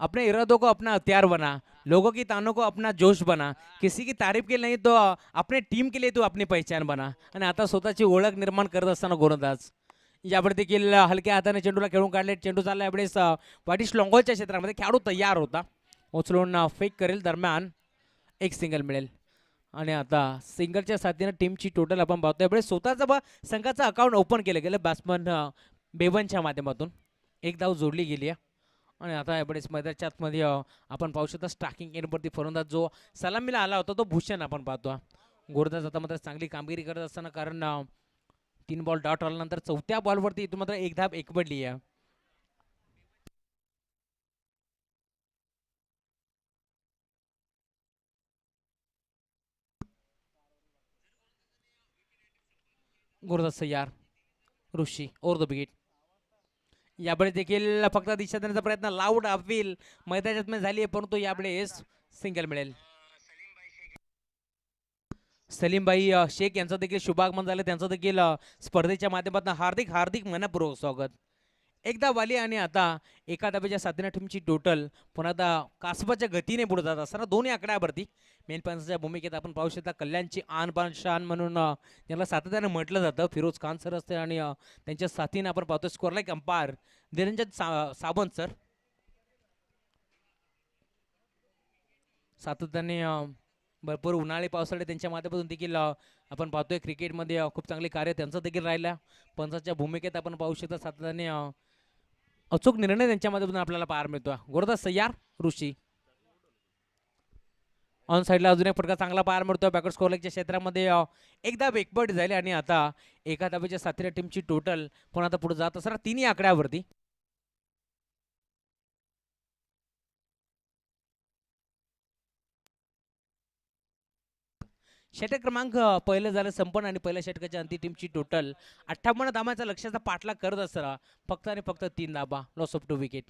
अपने इरादों को अपना हथियार बना, लोगों की तानों को अपना जोश बना, किसी की तारीफ के लिए नहीं तो अपने टीम के लिए तो अपनी पहचान बना. आणि आता स्वतःची ओळख निर्माण करत असताना गोलंदाज यावेळी देखील हलक्या हाताने चेंडूला खेळून काढले. चेंडू चालला यावेळेस वाटिश लॉंगॉलच्या क्षेत्रामध्ये. खेळाडू तयार होता. उचलून फेक करेल. दरम्यान एक सिंगल मिळेल. आणि आता सिंगलच्या साथीनं टीमची टोटल आपण पाहतो. यावेळेस स्वतःचा संघाचं अकाउंट ओपन केलं गेलं बॅट्समन बेबनच्या माध्यमातून. एक धाव जोडली गेली आहे. आणि आता यावेळेस मैदानाच्या आतमध्ये आपण पाहू शकता स्टार्किंग एंडवरती फलंदाज जो सलामीला आला होता तो भूषण आपण पाहतो. गोरदास आता मात्र चांगली कामगिरी करत असताना कारण 3 बॉल डॉट आल्यानंतर 4थ्या बॉलवरती इथून मात्र एक धाव एकवटली आहे. गोरदास यार ऋषी ओर द विकेट. यावेळी देखील फक्त दिशा देण्याचा प्रयत्न लाऊड अपील मैदानात मध्ये झाली आहे, परंतु यावेळेस सिंगल मिळेल. सलीमभाई शेख यांचं देखील शुभागमन झालं. त्यांचं देखील स्पर्धेच्या माध्यमातून हार्दिक हार्दिक मनपूर्वक स्वागत. एकदा वाली आणि आता एका धाब्याच्या साथीने टीमची टोटल पुन्हा आता कासबाच्या गतीने पुढे जात असताना दोन्ही आकड्यावरती मेन पंचाच्या भूमिकेत आपण पाहू शकता कल्याणची आन बान शान म्हणून ज्याला सातत्याने म्हटलं जातं फिरोज खान सर असते आणि त्यांच्या साथीने आपण पाहतो score like umpire Niranjan Sawant sir. सातत्याने भरपूर उन्हाळी पावसाळे त्यांच्या माध्यमातून देखील आपण पाहतोय क्रिकेटमध्ये खूप चांगले कार्य त्यांचं देखील राहिलं. पंचाच्या भूमिकेत आपण पाहू शकता सातत्याने अचूक निर्णय त्यांच्या माध्यमातून आपल्याला पाहायला मिळतो. गोरदास सय्यार ऋषी ऑन साईडला अजून एक फटका चांगला पाहायला मिळतो. बॅकवर्ड स्कोर लेगच्या क्षेत्रामध्ये एकदा बेकबर्ड झाले आणि आता एका धाब्याच्या साथीने टीमची टोटल पुन्हा आता पुढे जात असणार तिन्ही आकड्यावरती. षटक क्रमांक पहिलं झालं संपन्न आणि पहिल्या षटकाच्या अंती टीमची टोटल 58 धावांचा लक्ष्याचा पाठलाग करत असताना फक्त आणि फक्त 3 धावा लॉस ऑफ 2 विकेट.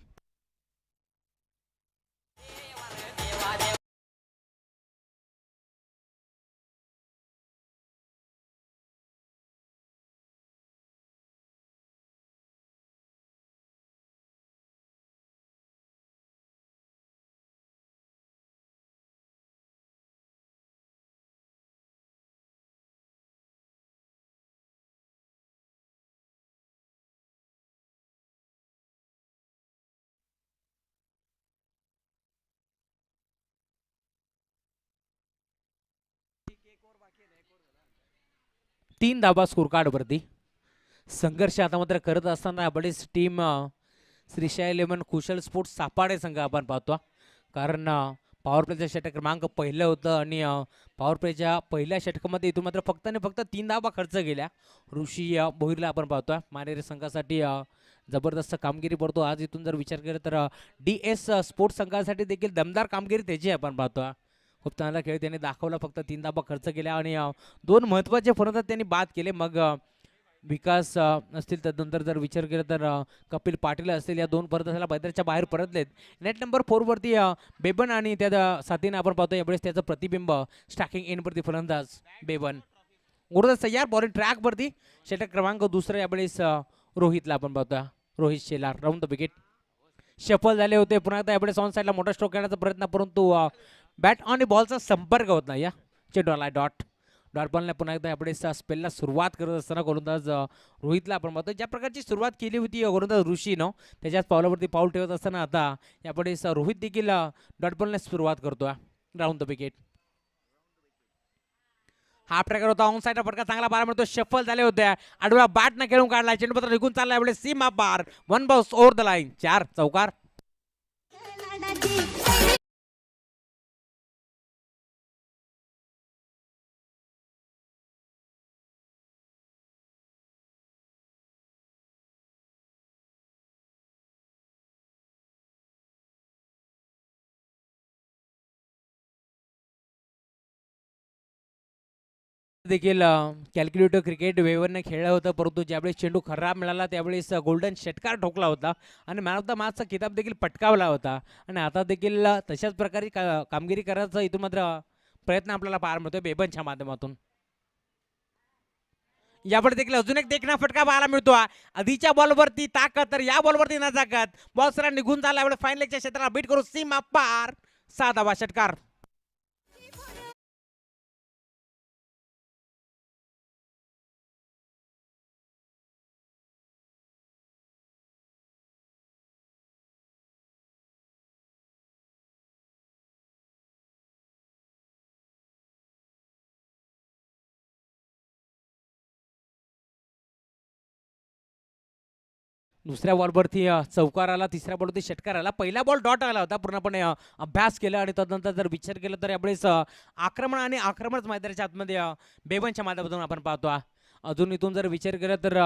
तीन धाबा स्कोर कार्डवरती संघर्ष आता मात्र करत असताना बरीच टीम श्रीशा 11 कुशल स्पोर्ट्स सापाडे संघ आपण पाहतो. कारण पॉवर प्लेचं षटक क्रमांक पहिलं होतं आणि पॉवर प्लेच्या पहिल्या षटकामध्ये इथून मात्र फक्त आणि फक्त 3 धावा खर्च केल्या. ऋषी भोईरला आपण पाहतोय मानेरी संघासाठी जबरदस्त कामगिरी पडतो. आज इथून जर विचार केला तर DS स्पोर्ट्स संघासाठी देखील दमदार कामगिरी त्याची आपण पाहतोय. खूप चांगला खेळ त्यांनी दाखवला. फक्त 3 धावा खर्च केल्या आणि 2 महत्त्वाचे फलंदाज त्यांनी बाद केले. मग विकास असतील त्यानंतर जर विचार केला तर कपिल पाटील असतील या 2 फलंदाजाला मैदानाच्या बाहेर परतलेत. नेट नंबर 4 वरती बेबन आणि त्या साथीने आपण पाहतो यावेळेस त्याचं प्रतिबिंब स्टॅकिंग एंडवरती फलंदाज बेबन. गुरुदास सय्यार बॉलिंग ट्रॅकवरती षटक क्रमांक दुसरा यावेळेस रोहितला आपण पाहतो. Rohit Shelar round the wicket. सफल झाले होते. पुन्हा एकदा यावेळेस ऑन साईडला मोठा स्ट्रोक करण्याचा प्रयत्न परंतु बॅट आणि बॉलचा संपर्क होत नाही. या चेंडूला डॉट बॉलने पुन्हा एकदा यावेळेस स्पेलला सुरुवात करत असताना गोलंदाज रोहितला आपण पाहतो ज्या प्रकारची सुरुवात केली होती गोलंदाज ऋषीनं त्याच्याच पावलावरती पाऊल ठेवत असताना आता यावेळेस रोहित देखील डॉट बॉलने सुरुवात करतोय. Round the wicket. हा प्रकार होता ऑन साईडला फटका चांगला पाहायला मिळतो. शफल झाले होते. आडव्या बॅट न खेळून काढला चेंडू पत्र निघून चालला यावेळेस सीमा पार 1 बाउन्स ओव्हर द लाईन 4 चौकार. देखील कॅल्क्युलेटर क्रिकेट वेवरने खेळलं होतं परंतु ज्यावेळेस चेंडू खराब मिळाला त्यावेळेस गोल्डन षटकार ठोकला होता आणि मॅन ऑफ द मॅचचा किताब देखील पटकावला होता. आणि आता देखील तशाच प्रकारे कामगिरी करायचा इथून मात्र प्रयत्न आपल्याला पाहायला मिळतोय बेबनच्या माध्यमातून. यापुढे देखील अजून एक देखणा फटका पाहायला मिळतो. आधीच्या बॉलवरती ताकद तर या बॉलवरती न ताकद. बॉल सरा निघून झाला यावेळेस फाईन लेगच्या क्षेत्राला बीट करू सीमा पार 6 धावा षटकार. दुसऱ्या बॉलवरती चौकार आला. तिसऱ्या बॉलवरती षटकार आला. पहिला बॉल डॉट आला होता. पूर्णपणे अभ्यास केला आणि तदनंतर जर विचार केला तर यावेळेस आक्रमण आणि आक्रमणच मैदानाच्या आतमध्ये बेबनच्या माध्यमातून आपण पाहतो. अजून इथून जर विचार केला तर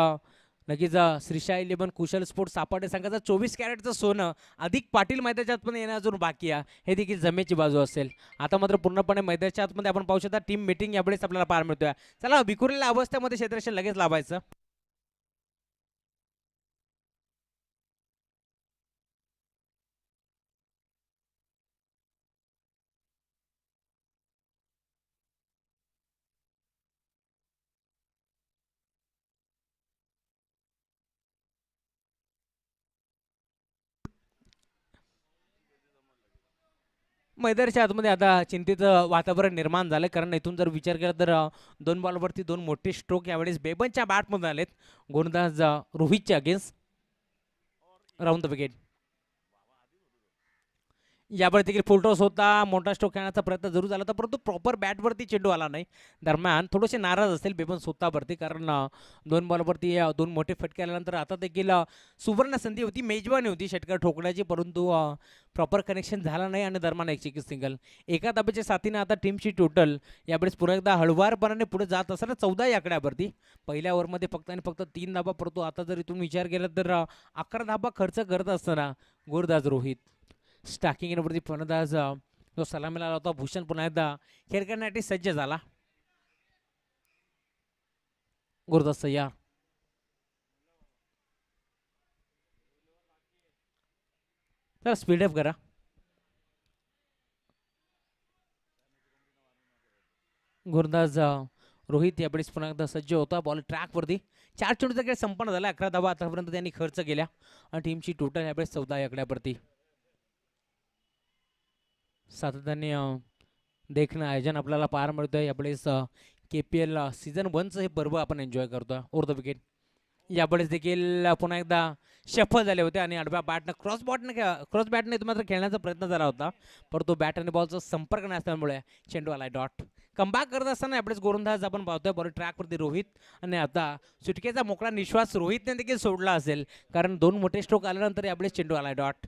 नक्कीच श्रीशा 11 कुशल स्पोर्ट्स सापाडे संघाचं 24 कॅरेटचं सोनं अधिक पाटील मैदानाच्या आतमध्ये येणं अजून बाकी आहे. हे देखील जमेची बाजू असेल. आता मात्र पूर्णपणे मैदानाच्या आतमध्ये आपण पाहू शकता टीम मीटिंग यावेळेस आपल्याला पाहायला मिळतोय. चला विखुरलेल्या अवस्थेमध्ये क्षेत्ररक्षण लगेच लावायचं. मैदानाच्या आतमध्ये आता चिंतेचं वातावरण निर्माण झालं, कारण इथून जर विचार केला तर 2 बॉलवरती 2 मोठे स्ट्रोक यावेळेस बेबनच्या बॅटमधून आलेत. गोलंदाज रोहितच्या अगेन्स्ट राऊंड द विकेट. यावर देखील फुल टॉस होता, मोठा स्ट्रोक खेळण्याचा प्रयत्न जरूर झाला होता, परंतु प्रॉपर बॅटवरती चेंडू आला नाही. दरम्यान थोडेसे नाराज असेल बेबन स्वतःवरती, कारण 2 बॉलवरती 2 मोठे फटके आल्यानंतर आता देखील सुवर्ण संधी होती, मेजबानी होती षटकार ठोकण्याची, परंतु प्रॉपर कनेक्शन झाला नाही आणि दरम्यान एक चिकी सिंगल. एका धाब्याच्या साथीने आता टीमची टोटल यावेळेस पुन्हा एकदा हळवारपणाने पुढे जात असताना 14 या आकड्यावरती. पहिल्या ओव्हरमध्ये फक्त आणि फक्त 3 धाबा, परंतु आता जर इथून विचार केला तर 11 धाबा खर्च करत असताना गोलंदाज रोहित स्टाकिंग इनवरती फलंदाज जो सलामीला आला होता भूषण पुन्हा एकदा खेळ करण्यासाठी सज्ज झाला. गुरुदास सय्या तर स्पीड अप करा. गुरुदास रोहित यावेळेस पुन्हा एकदा सज्ज होता बॉल ट्रॅकवरती. 4 चेंडूचा खेळ संपन्न झाला. 11 धावा आतापर्यंत त्यांनी खर्च केल्या आणि टीमची टोटल यावेळेस 14 या आकड्यावरती. सातत्याने देखणं आयोजन आपल्याला पाहायला मिळतोय. यावेळेस KPL सीझन 1चं हे पर्व आपण एन्जॉय करतोय. ओव्हर द विकेट यावेळेस देखील पुन्हा एकदा सफल झाले होते आणि आडव्या बॅटनं क्रॉस बॅटने मात्र खेळण्याचा प्रयत्न झाला होता, परंतु बॅट आणि बॉलचा संपर्क नसल्यामुळे चेंडू आलाय डॉट. कमबॅक करत असताना यावेळेस गोलंदाज आपण पाहतोय बॉल ट्रॅकवरती रोहित, आणि आता सुटकेचा मोकळा निश्वास रोहितने देखील सोडला असेल, कारण 2 मोठे स्ट्रोक आल्यानंतर यावेळेस चेंडू आलाय डॉट.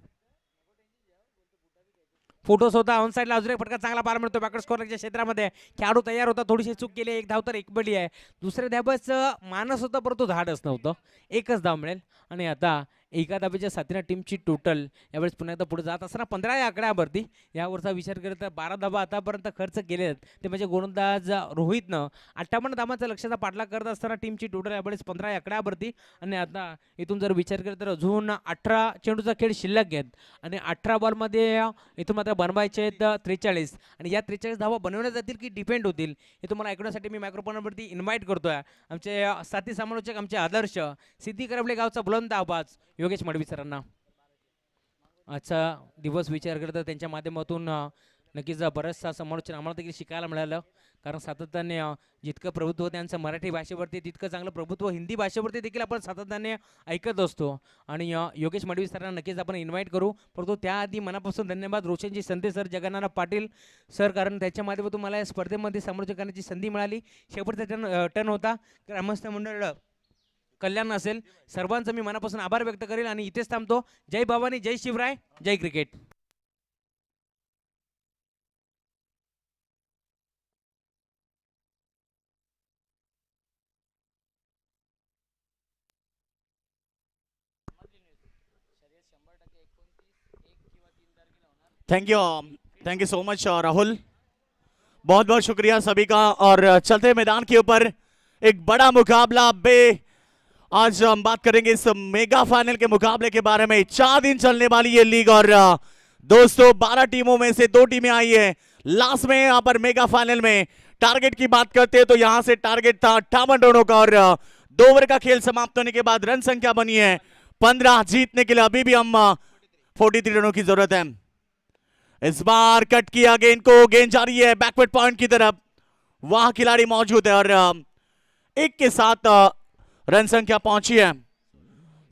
फोटोस होता ऑन साईडला अजून एक फटका चांगला पाहायला मिळतो बॅकवर्ड स्कोरच्या क्षेत्रामध्ये. खेळाडू तयार होता, थोडीशी चूक केली, 1 धाव तर 1 बळी आहे. दुसऱ्या धाब्याचं मानस होतं परंतु धाडच नव्हतं. 1च धाव मिळेल आणि आता एका धाब्याच्या साथीनं टीमची टोटल यावेळेस पुन्हा एकदा पुढे जात असताना 15 या आकड्यावरती. यावरचा विचार केला तर 12 धाबा आतापर्यंत खर्च केलेत, ते म्हणजे गोलंदाज रोहितनं 58 धावांचा लक्ष्याचा पाठलाग करत असताना टीमची टोटल यावेळेस 15 या आकड्यावरती. आणि आता इथून जर विचार केला तर अजून 18 चेंडूचा खेळ शिल्लक घेत आणि 18 बॉलमध्ये इथून मात्र बनवायचे आहेत 43, आणि या 43 धावा बनवल्या जातील की डिपेंड होतील हे तुम्हाला ऐकण्यासाठी मी मायक्रोफोनवरती इन्व्हाइट करतोय आमचे साथी समालोचक, आमचे आदर्श सिद्धी करवले गावचा बुलंद आवाज योगेश मडवी सरांना. आजचा दिवस विचार करत त्यांच्या माध्यमातून नक्कीच बरंचसा समालोचन आम्हाला देखील शिकायला मिळालं, कारण सातत्याने जितकं प्रभुत्व त्यांचं मराठी भाषेवरती तितकं चांगलं प्रभुत्व हिंदी भाषेवरती देखील आपण सातत्याने ऐकत असतो. आणि योगेश मडवी सरांना नक्कीच आपण इन्व्हाइट करू, परंतु त्याआधी मनापासून धन्यवाद रोशनजी संते सर, जगन्नाथ पाटील सर, कारण त्याच्या माध्यमातून मला या स्पर्धेमध्ये समालोचन करण्याची संधी मिळाली. शेवटचा टर्न होता ग्रामस्थ मंडळ कल्याण असेल. सर्वांचं मी मनापासून आभार व्यक्त करेल आणि इथेच थांबतो. जय भवानी, जय शिवराय, जय cricket. Thank you so much Rahul, बहुत बहुत शुक्रिया सभी का. और चलते मैदान के ऊपर एक बड़ा मुकाबला आज हम बात करेंगे इस मेगा फाइनल के मुकाबले के बारे में. 4 दिन चलने वाली ये लीग और दोस्तों 12 टीमों में से 2 टीमें आई है लास्ट में यहाँ पर मेगा फाइनल में. टारगेट की बात करते हैं तो यहाँ से टारगेट था 58 रनों का और 2 ओवर का खेल समाप्त होने के बाद रन संख्या बनी है 15. जीतने के लिए अभी भी हम 43 रनों की जरूरत है. इस बार कट किया गेंद को, गेंद जा रही है बैकवर्ड पॉइंट की तरफ, वहां खिलाड़ी मौजूद है और 1 के साथ रन संख्या पहुंची है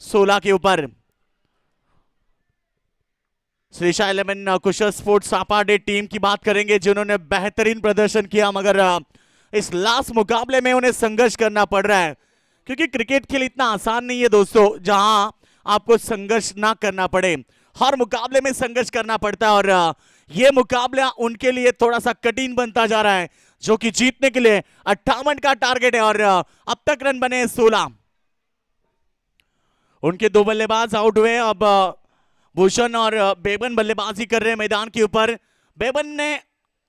16 के ऊपर. श्रीशा 11 कुशल स्पोर्ट्स सापाडे टीम की बात करेंगे जिन्होंने बेहतरीन प्रदर्शन किया, मगर इस लास्ट मुकाबले में उन्हें संघर्ष करना पड़ रहा है, क्योंकि क्रिकेट खेल इतना आसान नहीं है दोस्तों जहां आपको संघर्ष ना करना पड़े. हर मुकाबले में संघर्ष करना पड़ता है और ये मुकाबला उनके लिए थोड़ा सा कठिन बनता जा रहा है, जो कि जीतने के लिए 58 का टारगेट है और अब तक रन बने 16. उनके 2 बल्लेबाज आउट हुए. अब भूषण और बेबन बल्लेबाजी कर रहे हैं मैदान के ऊपर. बेबन ने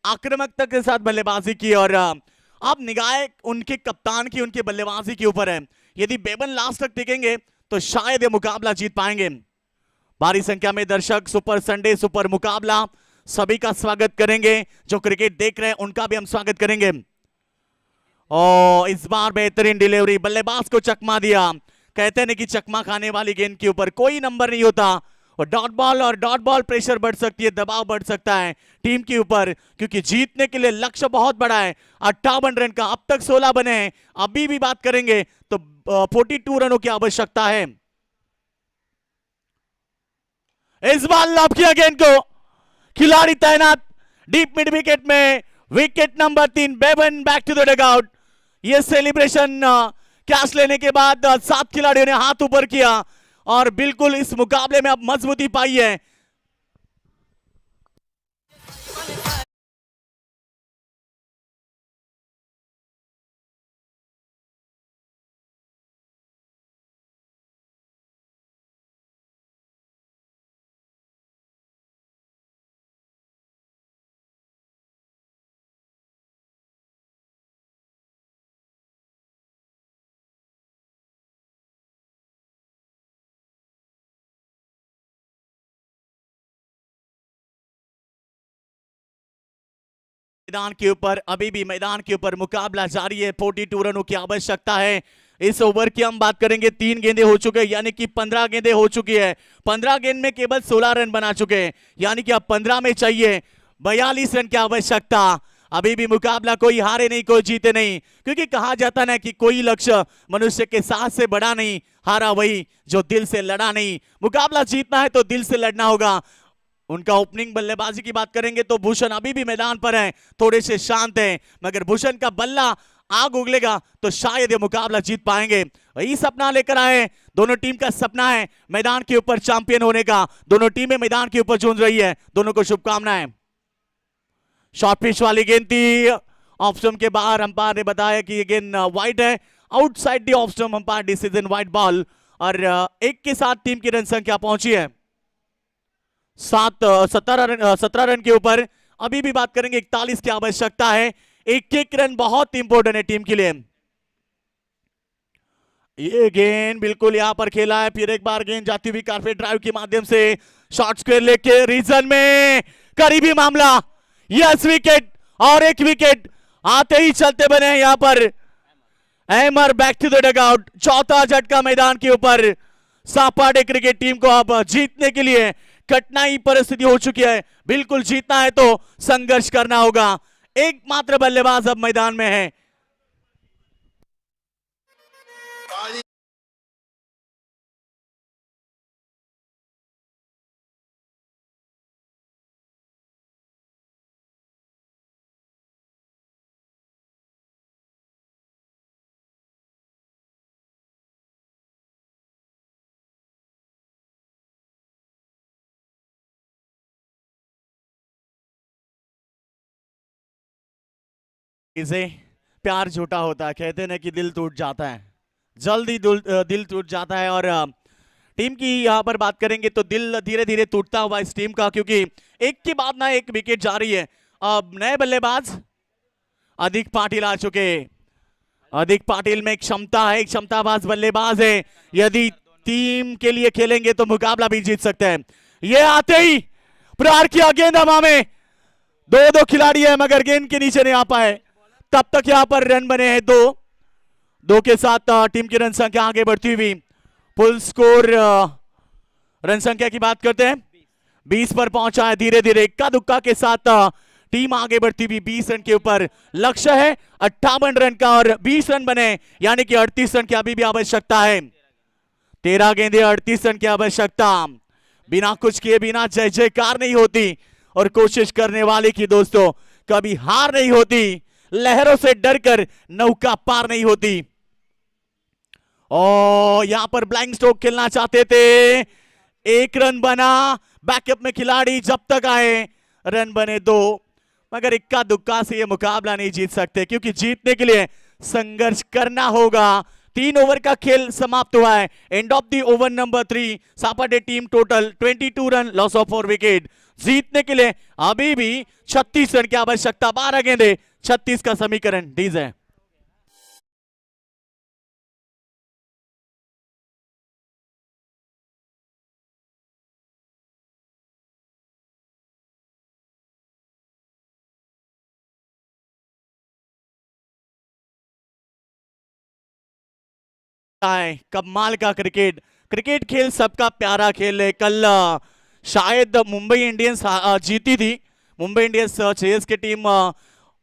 आक्रामकता के साथ बल्लेबाजी की और अब निगाह उनके कप्तान की उनके बल्लेबाजी के ऊपर है. यदि बेबन लास्ट तक टिकेंगे तो शायद ये मुकाबला जीत पाएंगे. भारी संख्या में दर्शक सुपर संडे सुपर मुकाबला सभी का स्वागत करेंगे. जो क्रिकेट देख रहे हैं उनका भी हम स्वागत करेंगे. और इस बार बेहतरीन डिलीवरी, बल्लेबाज को चकमा दिया. कहते हैं कि चकमा खाने वाली गेंद के ऊपर कोई नंबर नहीं होता, वो डॉट बॉल, और डॉट बॉल प्रेशर बढ़ सकती है, दबाव बढ़ सकता है टीम के ऊपर, क्योंकि जीतने के लिए लक्ष्य बहुत बड़ा है। 58 रन का, अब तक 16 बने हैं, अभी भी बात करेंगे तो 42 रनों की आवश्यकता है। इस बार लॉब किया गेंद को, खिलाड़ी तैनात डीप मिड विकेट में, विकेट नंबर 3, बेवन बैक टू द डगआउट। ये सेलिब्रेशन कैच लेने के बाद 7 खिलाड़ियों ने हाथ ऊपर किया और बिल्कुल इस मुकाबले में अब मजबूती पाई है। मैदान के ऊपर, अभी भी मैदान के ऊपर मुकाबला जारी है। 42 रनों की आवश्यकता है। इस ओवर की हम बात करेंगे, 3 गेंदें हो चुके हैं, यानी कि 15 गेंदें हो चुकी है। 15 गेंद में केवल 16 रन बना चुके हैं, यानी कि अब 15 में चाहिए 42 रन की आवश्यकता। अभी भी मुकाबला कोई हारे नहीं, कोई जीते नहीं, क्योंकि कहा जाता ना कि कोई लक्ष्य मनुष्य के साथ से बड़ा नहीं, हारा वही जो दिल से लड़ा नहीं। मुकाबला जीतना है तो दिल से लड़ना होगा। उनका ओपनिंग बल्लेबाजी की बात करेंगे तो भूषण अभी भी मैदान पर हैं, थोड़े से शांत हैं, मगर भूषण का बल्ला आग उगलेगा तो शायद ये मुकाबला जीत पाएंगे। वही सपना लेकर आए, दोनों टीम का सपना है मैदान के ऊपर चैंपियन होने का। दोनों टीमें मैदान के ऊपर जूझ रही है, दोनों को शुभकामनाएं। शॉर्ट पिच वाली गेंद थी, ऑफ स्टंप के बाहर। अंपायर ने बताया कि ये गेंद वाइड है, outside the off stump, umpire decision wide ball. और एक के साथ टीम की रन संख्या पहुंची है 17 रन के ऊपर। अभी भी बात करेंगे, 41 की आवश्यकता है। एक रन बहुत इंपॉर्टेंट है टीम के लिए। ये गेंद बिल्कुल यहां पर खेला है, फिर एक बार गेंद जाती हुई कारपेट ड्राइव के माध्यम से शॉर्ट स्क्वायर लेके रीजन में करीबी मामला। यस विकेट, और एक विकेट आते ही चलते बने हैं यहां पर। एमर बैक टू द डगआउट, चौथा झटका मैदान के ऊपर। सापाडे क्रिकेट टीम को अब जीतने के लिए कठिनाई परिस्थिति हो चुकी है। बिल्कुल जीतना है तो संघर्ष करना होगा। एकमात्र बल्लेबाज अब मैदान में है। इसे प्यार झूठा होता है, कहते हैं ना कि दिल टूट जाता है, जल्दी दिल टूट जाता है। और टीम की यहां पर बात करेंगे तो दिल धीरे धीरे टूटता हुआ इस टीम का, क्योंकि एक के बाद ना एक विकेट जा रही है। अब नए बल्लेबाज अधिक पाटिल आ चुके। अधिक पाटिल में एक क्षमता है, एक क्षमताबाज बल्लेबाज है। यदि टीम के लिए खेलेंगे तो मुकाबला भी जीत सकते हैं। ये आते ही प्रहार किया, गेंद हवा में। दो खिलाड़ी है मगर गेंद के नीचे नहीं आ पाए। तब तक यहां पर रन बने हैं 2 के साथ टीम की रन संख्या आगे बढ़ती हुई। फुल स्कोर रन संख्या की बात करते हैं, 20 पर पहुंचा है। धीरे धीरे इक्का दुक्का के साथ टीम आगे बढ़ती हुई 20 रन के ऊपर। लक्ष्य है 58 रन का और 20 रन बने, यानी कि 38 रन की अभी भी आवश्यकता है। 13 गेंदे, 38 रन की आवश्यकता। बिना कुछ किए, बिना जय जयकार नहीं होती, और कोशिश करने वाले की दोस्तों कभी हार नहीं होती। लहरों से डरकर नौका पार नहीं होती। और यहां पर ब्लैंक स्ट्रोक खेलना चाहते थे, 1 रन बना। बैकअप में खिलाड़ी जब तक आए, रन बने 2, मगर इक्का दुक्का से ये मुकाबला नहीं जीत सकते, क्योंकि जीतने के लिए संघर्ष करना होगा। 3 ओवर का खेल समाप्त हुआ है। End of the over number 3, Sapade team total 22 run, loss of 4 wicket. जीतने के लिए अभी भी 36 रन की आवश्यकता। 12 गेंदे, 36 का समीकरण डीजे। कमाल का क्रिकेट, क्रिकेट खेल सबका प्यारा खेल है। कल शायद मुंबई इंडियंस जीती थी। मुंबई इंडियंस चेस की टीम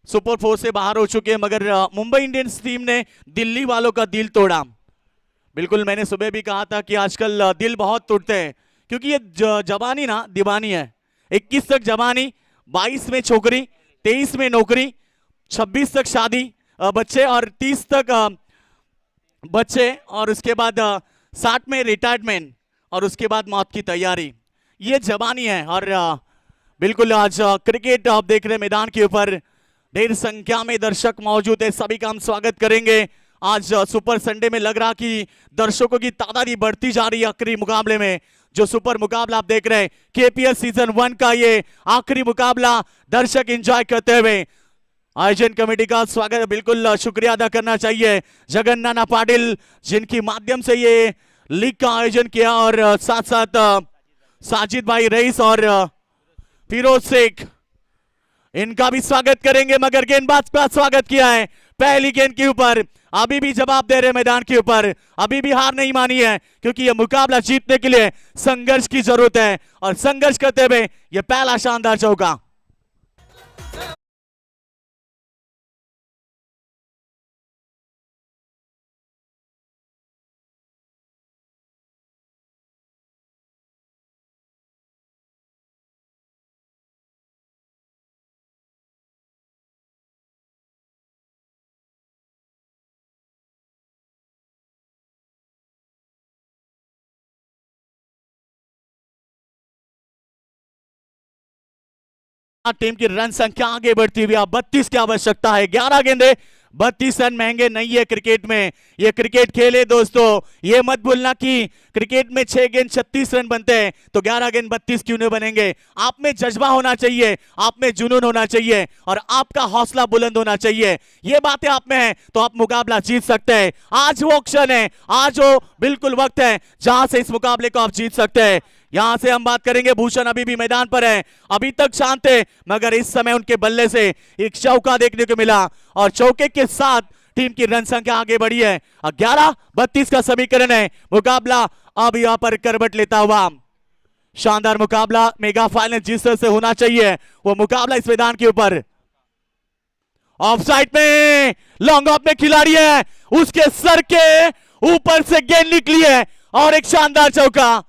सुपर 4 से बाहर हो चुके हैं, मगर मुंबई इंडियंस टीम ने दिल्ली वालों का दिल तोड़ा। बिल्कुल, मैंने सुबह भी कहा था कि आजकल दिल बहुत टूटते हैं, क्योंकि ये जवानी ना दीवानी है। 21 तक जवानी, 22 में छोकरी, 23 में नौकरी, 26 तक शादी बच्चे और 30 तक बच्चे, और उसके बाद 60 में रिटायरमेंट, और उसके बाद मौत की तैयारी। ये जवानी है। और बिल्कुल आज क्रिकेट आप देख रहे हैं, मैदान के ऊपर ढेर संख्या में दर्शक मौजूद है। सभी का हम स्वागत करेंगे। आज सुपर संडे में लग रहा कि दर्शकों की तादाद ही बढ़ती जा रही है। आखिरी मुकाबले में जो सुपर मुकाबला आप देख रहे हैं, केपीएल सीजन 1 का ये आखिरी मुकाबला दर्शक एंजॉय करते हुए। आयोजन कमेटी का स्वागत, बिल्कुल शुक्रिया अदा करना चाहिए जगन नाना पाटिल, जिनकी माध्यम से ये लीग का आयोजन किया, और साथ साथ साजिद भाई रईस और फिरोज शेख, इनका भी स्वागत करेंगे। मगर गेंदबाज का स्वागत किया है पहली गेंद के ऊपर, अभी भी जवाब दे रहे मैदान के ऊपर, अभी भी हार नहीं मानी है, क्योंकि यह मुकाबला जीतने के लिए संघर्ष की जरूरत है, और संघर्ष करते हुए यह पहला शानदार चौका। टीम की रन संख्या आगे बढ़ती हुई, अब 32 की आवश्यकता है। 11 गेंदे, 32 रन महंगे नहीं है क्रिकेट में। ये क्रिकेट खेल है दोस्तों, ये मत भूलना कि क्रिकेट में 6 गेंद 36 रन बनते हैं, तो 11 गेंद 32 क्यों नहीं बनेंगे। आप में जज्बा होना चाहिए, आप में जुनून होना चाहिए, और आपका हौसला बुलंद होना चाहिए। ये बातें आप में है तो आप मुकाबला जीत सकते हैं। आज वो क्षण है, आज वो बिल्कुल वक्त है जहां से इस मुकाबले को आप जीत सकते हैं। यहां से हम बात करेंगे, भूषण अभी भी मैदान पर है, अभी तक शांत है, मगर इस समय उनके बल्ले से एक चौका देखने को मिला, और चौके के साथ टीम की रन संख्या आगे बढ़ी है। 11-32 का समीकरण है। मुकाबला अब यहां पर करवट लेता हुआ, शानदार मुकाबला, मेगा फाइनल जिस तरह से होना चाहिए वो मुकाबला इस मैदान के ऊपर। ऑफ साइड में लॉन्ग ऑफ में खिलाड़ी है, उसके सर के ऊपर से गेंद निकली है, और एक शानदार चौका।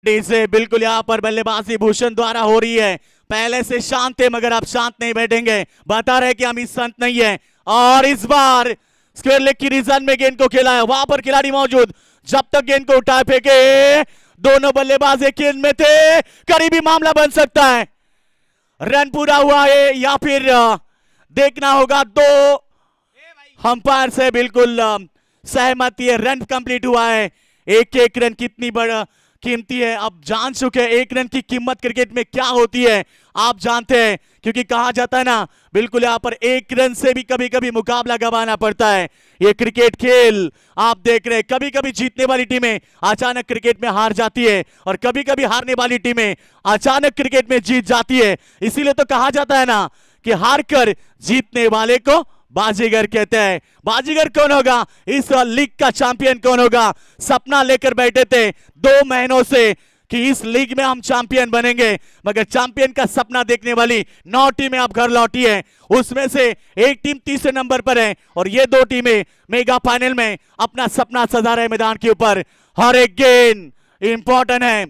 से बिल्कुल यहां पर बल्लेबाजी भूषण द्वारा हो रही है। पहले से शांत है, मगर अब शांत नहीं बैठेंगे, बता रहे कि हम इस संत नहीं है। और इस बार स्क्वायर लेग की रीजन में गेंद को खेला है, वहां पर खिलाड़ी मौजूद, जब तक गेंद को उठाए फेंके, दोनों बल्लेबाज एक गेंद में थे, करीबी मामला बन सकता है। रन पूरा हुआ है या फिर देखना होगा। दो अंपायर से बिल्कुल सहमति है, रन कंप्लीट हुआ है। एक रन कितनी बड़ा कीमती है, अब जान चुके हैं एक रन की कीमत क्रिकेट में क्या होती है, आप जानते हैं, क्योंकि कहा जाता है ना, बिल्कुल यहां पर एक रन से भी कभी कभी मुकाबला गंवाना पड़ता है। ये क्रिकेट खेल आप देख रहे हैं, कभी कभी जीतने वाली टीमें अचानक क्रिकेट में हार जाती है, और कभी कभी हारने वाली टीमें अचानक क्रिकेट में जीत जाती है। इसीलिए तो कहा जाता है ना कि हार कर जीतने वाले को बाजीगर कहते हैं। बाजीगर कौन होगा, इस लीग का चैंपियन कौन होगा। सपना लेकर बैठे थे 2 महीनों से कि इस लीग में हम चैंपियन बनेंगे, मगर चैंपियन का सपना देखने वाली 9 टीमें अब घर लौटी है, उसमें से एक टीम तीसरे नंबर पर है, और ये 2 टीमें मेगा फाइनल में अपना सपना सजा रहे मैदान के ऊपर। हर एक गेंद इंपॉर्टेंट है,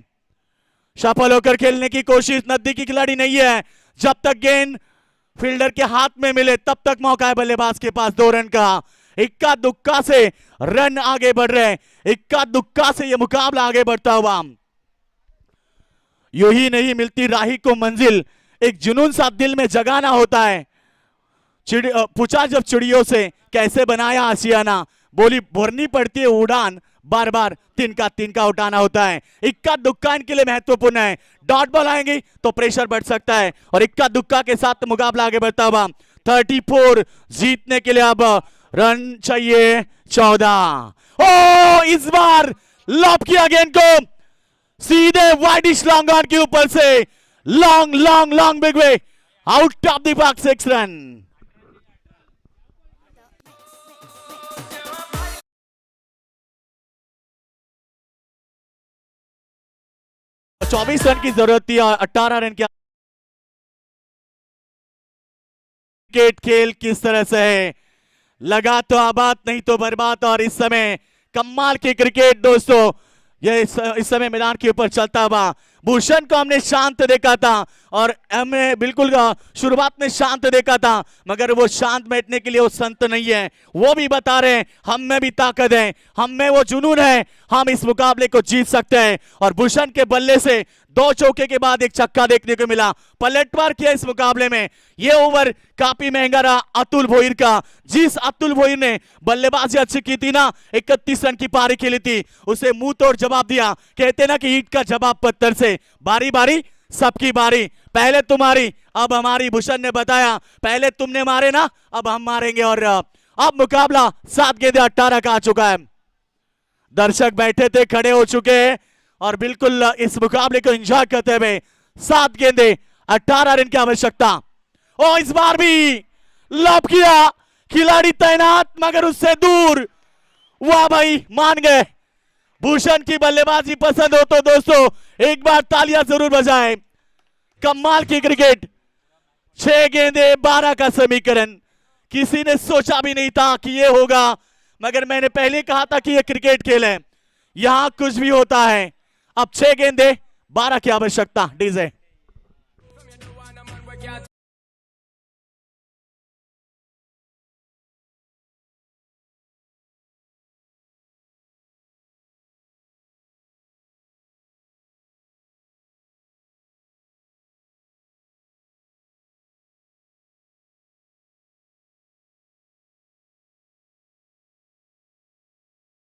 सफल होकर खेलने की कोशिश नजदीकी खिलाड़ी नहीं है। जब तक गेंद फील्डर के हाथ में मिले तब तक मौका है बल्लेबाज के पास 2 रन का। इक्का दुक्का से रन आगे बढ़ रहे हैं, इक्का दुक्का से यह मुकाबला आगे बढ़ता हुआ। यू ही नहीं मिलती राही को मंजिल, एक जुनून सा दिल में जगाना होता है। पूछा जब चिड़ियों से कैसे बनाया आशियाना, बोली भरनी पड़ती है उड़ान, बार बार तिनका उठाना होता है। इक्का दुक्का इनके लिए महत्वपूर्ण है। डॉट बॉल आएंगी तो प्रेशर बढ़ सकता है और इक्का दुक्का के साथ मुकाबला आगे बढ़ता हुआ। 34 जीतने के लिए अब रन चाहिए 14। ओ इस बार लॉब किया गेंद को सीधे वाइडिश लॉन्ग ऑन के ऊपर से, long long long big way, out of the box, 6 run. 24 run की जरूरत थी और 18 रन की। क्रिकेट खेल किस तरह से है, लगा तो आबाद नहीं तो बर्बाद, और इस समय कमाल की क्रिकेट दोस्तों ये इस समय मैदान के ऊपर चलता हुआ। भूषण को हमने शांत देखा था और हमने बिल्कुल शुरुआत में शांत देखा था, मगर वो शांत बैठने के लिए वो संत नहीं है। वो भी बता रहे हैं हम में भी ताकत है, हम में वो जुनून है, हम इस मुकाबले को जीत सकते हैं। और भूषण के बल्ले से 2 चौके के बाद एक छक्का देखने को मिला, पलटवार किया इस मुकाबले में। ये ओवर काफी महंगा रहा अतुल भोईर का। जिस अतुल भोईर ने बल्लेबाजी अच्छी की थी ना, 31 रन की पारी खेली थी, उसे मुंह तोड़ जवाब दिया। कहते ना कि ईंट का जवाब पत्थर से, बारी बारी सबकी बारी, पहले तुम्हारी अब हमारी। भूषण ने बताया पहले तुमने मारे ना, अब हम मारेंगे। और अब मुकाबला 7 गेंदे 18 का आ चुका है। दर्शक बैठे थे, खड़े हो चुके हैं और बिल्कुल इस मुकाबले को एंजॉय करते हुए। 7 गेंदे 18 रन की आवश्यकता। और इस बार भी लॉब किया, खिलाड़ी तैनात मगर उससे दूर। वाह भाई, मान गए। भूषण की बल्लेबाजी पसंद हो तो दोस्तों एक बार तालियां जरूर बजाएं। कमाल की क्रिकेट, 6 गेंदे 12 का समीकरण। किसी ने सोचा भी नहीं था कि ये होगा, मगर मैंने पहले कहा था कि ये क्रिकेट खेल है, यहां कुछ भी होता है। अब 6 गेंदे 12 की आवश्यकता। डीजे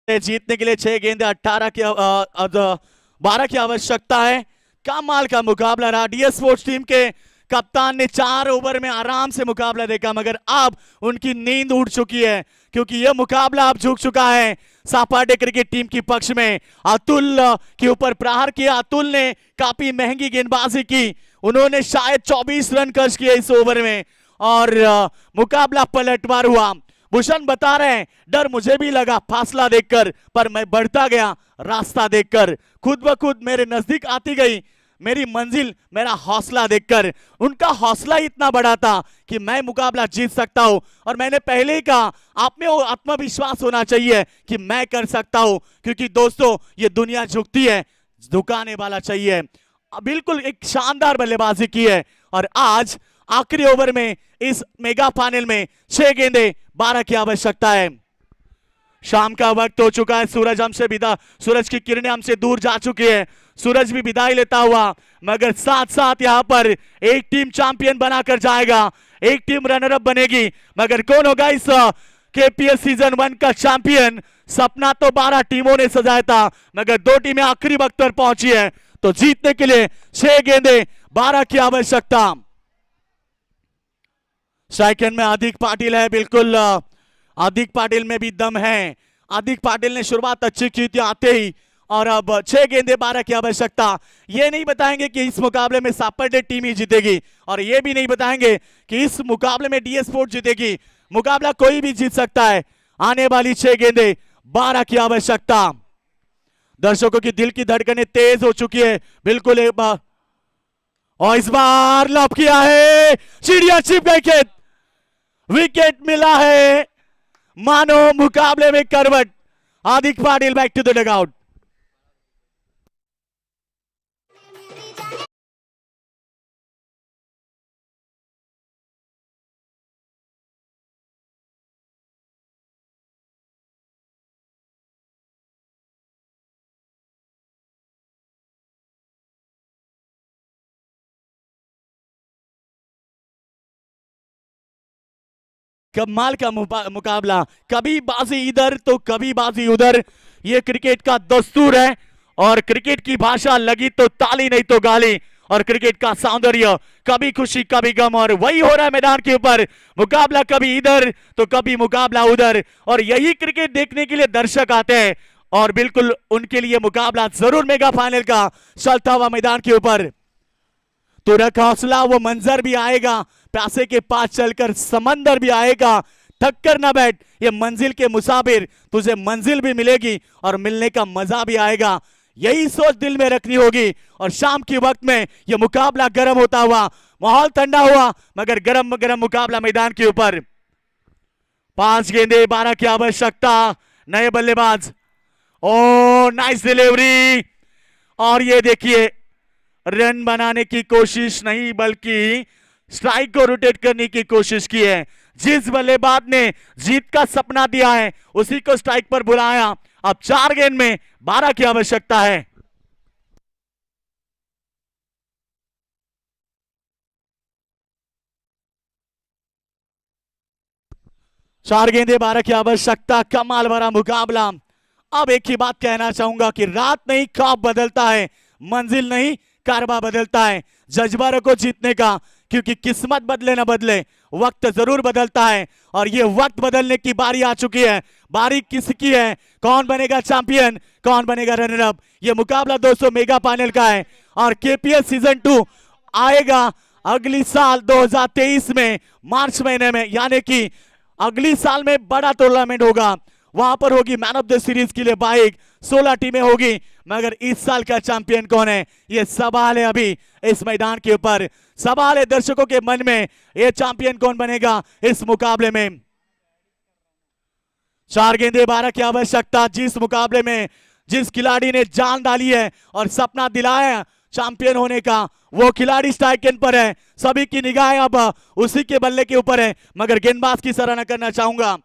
जीतने के लिए 6 गेंदे 18 की 12 की आवश्यकता है। कमाल का मुकाबला रहा। डीएस स्पोर्ट्स टीम के कप्तान ने 4 ओवर में आराम से मुकाबला देखा, मगर अब उनकी नींद उड़ चुकी है क्योंकि यह मुकाबला अब झुक चुका है सापाटे क्रिकेट टीम के पक्ष में। अतुल के ऊपर प्रहार किया। अतुल ने काफी महंगी गेंदबाजी की, उन्होंने शायद 24 रन खर्च किए इस ओवर में और मुकाबला पलटवार हुआ। भूषण बता रहे हैं डर मुझे भी लगा फासला देखकर, पर मैं बढ़ता गया रास्ता देखकर, खुद ब खुद मेरे नजदीक आती गई मेरी मंजिल मेरा हौसला देखकर। उनका हौसला इतना बड़ा था कि मैं मुकाबला जीत सकता हूं। और मैंने पहले ही कहा आप में वो आत्मविश्वास होना चाहिए कि मैं कर सकता हूं, क्योंकि दोस्तों ये दुनिया झुकती है, झुकाने वाला चाहिए। बिल्कुल एक शानदार बल्लेबाजी की है और आज आखिरी ओवर में इस मेगा फाइनल में 6 गेंदे 12 की आवश्यकता है। शाम का वक्त हो चुका है, सूरज हमसे विदा, सूरज की किरणें हमसे दूर जा चुकी है, सूरज भी विदाई लेता हुआ, मगर साथ साथ यहां पर एक टीम चैंपियन बनाकर जाएगा, एक टीम रनर अप बनेगी। मगर कौन होगा इस केपीएल सीजन 1 का चैंपियन? सपना तो 12 टीमों ने सजाया था, मगर 2 टीमें आखिरी वक्त पर पहुंची है, तो जीतने के लिए 6 गेंदे 12 की आवश्यकता। सेकंड में हार्दिक पाटिल है, बिल्कुल हार्दिक पाटिल में भी दम है। हार्दिक पाटिल ने शुरुआत अच्छी की थी आते ही, और अब 6 गेंदे 12 की आवश्यकता। ये नहीं बताएंगे कि इस मुकाबले में सापटे टीम ही जीतेगी, और ये भी नहीं बताएंगे कि इस मुकाबले में डीएस स्पोर्ट्स जीतेगी। मुकाबला कोई भी जीत सकता है। आने वाली 6 गेंदे 12 की आवश्यकता। दर्शकों की दिल की धड़कनें तेज हो चुकी है, बिल्कुल एक बार, और इस बार लॉब किया है, चिड़िया छिप गई खेत, विकेट मिला है, मानो मुकाबले में करवट। Hardik Patil back to the dugout. कमाल का मुकाबला, कभी बाजी इधर तो कभी बाजी उधर, ये क्रिकेट का दस्तूर है। और क्रिकेट की भाषा लगी तो ताली नहीं तो गाली, और क्रिकेट का सौंदर्य कभी खुशी कभी गम, और वही हो रहा है मैदान के ऊपर। मुकाबला कभी इधर तो कभी मुकाबला उधर, और यही क्रिकेट देखने के लिए दर्शक आते हैं, और बिल्कुल उनके लिए मुकाबला जरूर मेगा फाइनल का चलता हुआ मैदान के ऊपर। तो रख हौसला, वो मंजर भी आएगा, प्यासे के पास चलकर समंदर भी आएगा। थक कर ना बैठ, ये मंजिल के मुसाफिर, तुझे मंजिल भी मिलेगी और मिलने का मजा भी आएगा। यही सोच दिल में रखनी होगी। और शाम के वक्त में ये मुकाबला गर्म होता हुआ, माहौल ठंडा हुआ मगर गर्म गर्म मुकाबला मैदान के ऊपर। 5 गेंदे 12 की आवश्यकता, नए बल्लेबाज। ओ नाइस डिलीवरी, और ये देखिए रन बनाने की कोशिश नहीं बल्कि स्ट्राइक को रोटेट करने की कोशिश की है। जिस बल्लेबाज ने जीत का सपना दिया है उसी को स्ट्राइक पर बुलाया। अब 4 गेंद में 12 की आवश्यकता है। चार गेंदे 12 की आवश्यकता, कमाल भरा मुकाबला। अब एक ही बात कहना चाहूंगा कि रात नहीं ख्वाब बदलता है, मंजिल नहीं कारवा बदलता है। जज्बा रखो जीतने का, क्योंकि किस्मत बदले ना बदले वक्त जरूर बदलता है, और ये वक्त बदलने की बारी आ चुकी है। बारी किसकी है? कौन बनेगा चैंपियन, कौन बनेगा रनर अप? ये मुकाबला दोस्तों मेगा फाइनल का है, और केपीएल सीजन 2 आएगा अगली साल 2023 में मार्च महीने में, यानी कि अगली साल में बड़ा टूर्नामेंट होगा। वहां पर होगी मैन ऑफ द सीरीज के लिए बाइक, 16 टीमें होगी। मगर इस साल का चैंपियन कौन है, ये सवाल है अभी इस मैदान के ऊपर। सवाल है दर्शकों के मन में, ये चैंपियन कौन बनेगा इस मुकाबले में। 4 गेंदे 12 की आवश्यकता। जिस मुकाबले में जिस खिलाड़ी ने जान डाली है और सपना दिलाया चैंपियन होने का, वो खिलाड़ी स्ट्राइक एंड पर है। सभी की निगाहें अब उसी के बल्ले के ऊपर है। मगर गेंदबाज की सराहना करना चाहूंगा,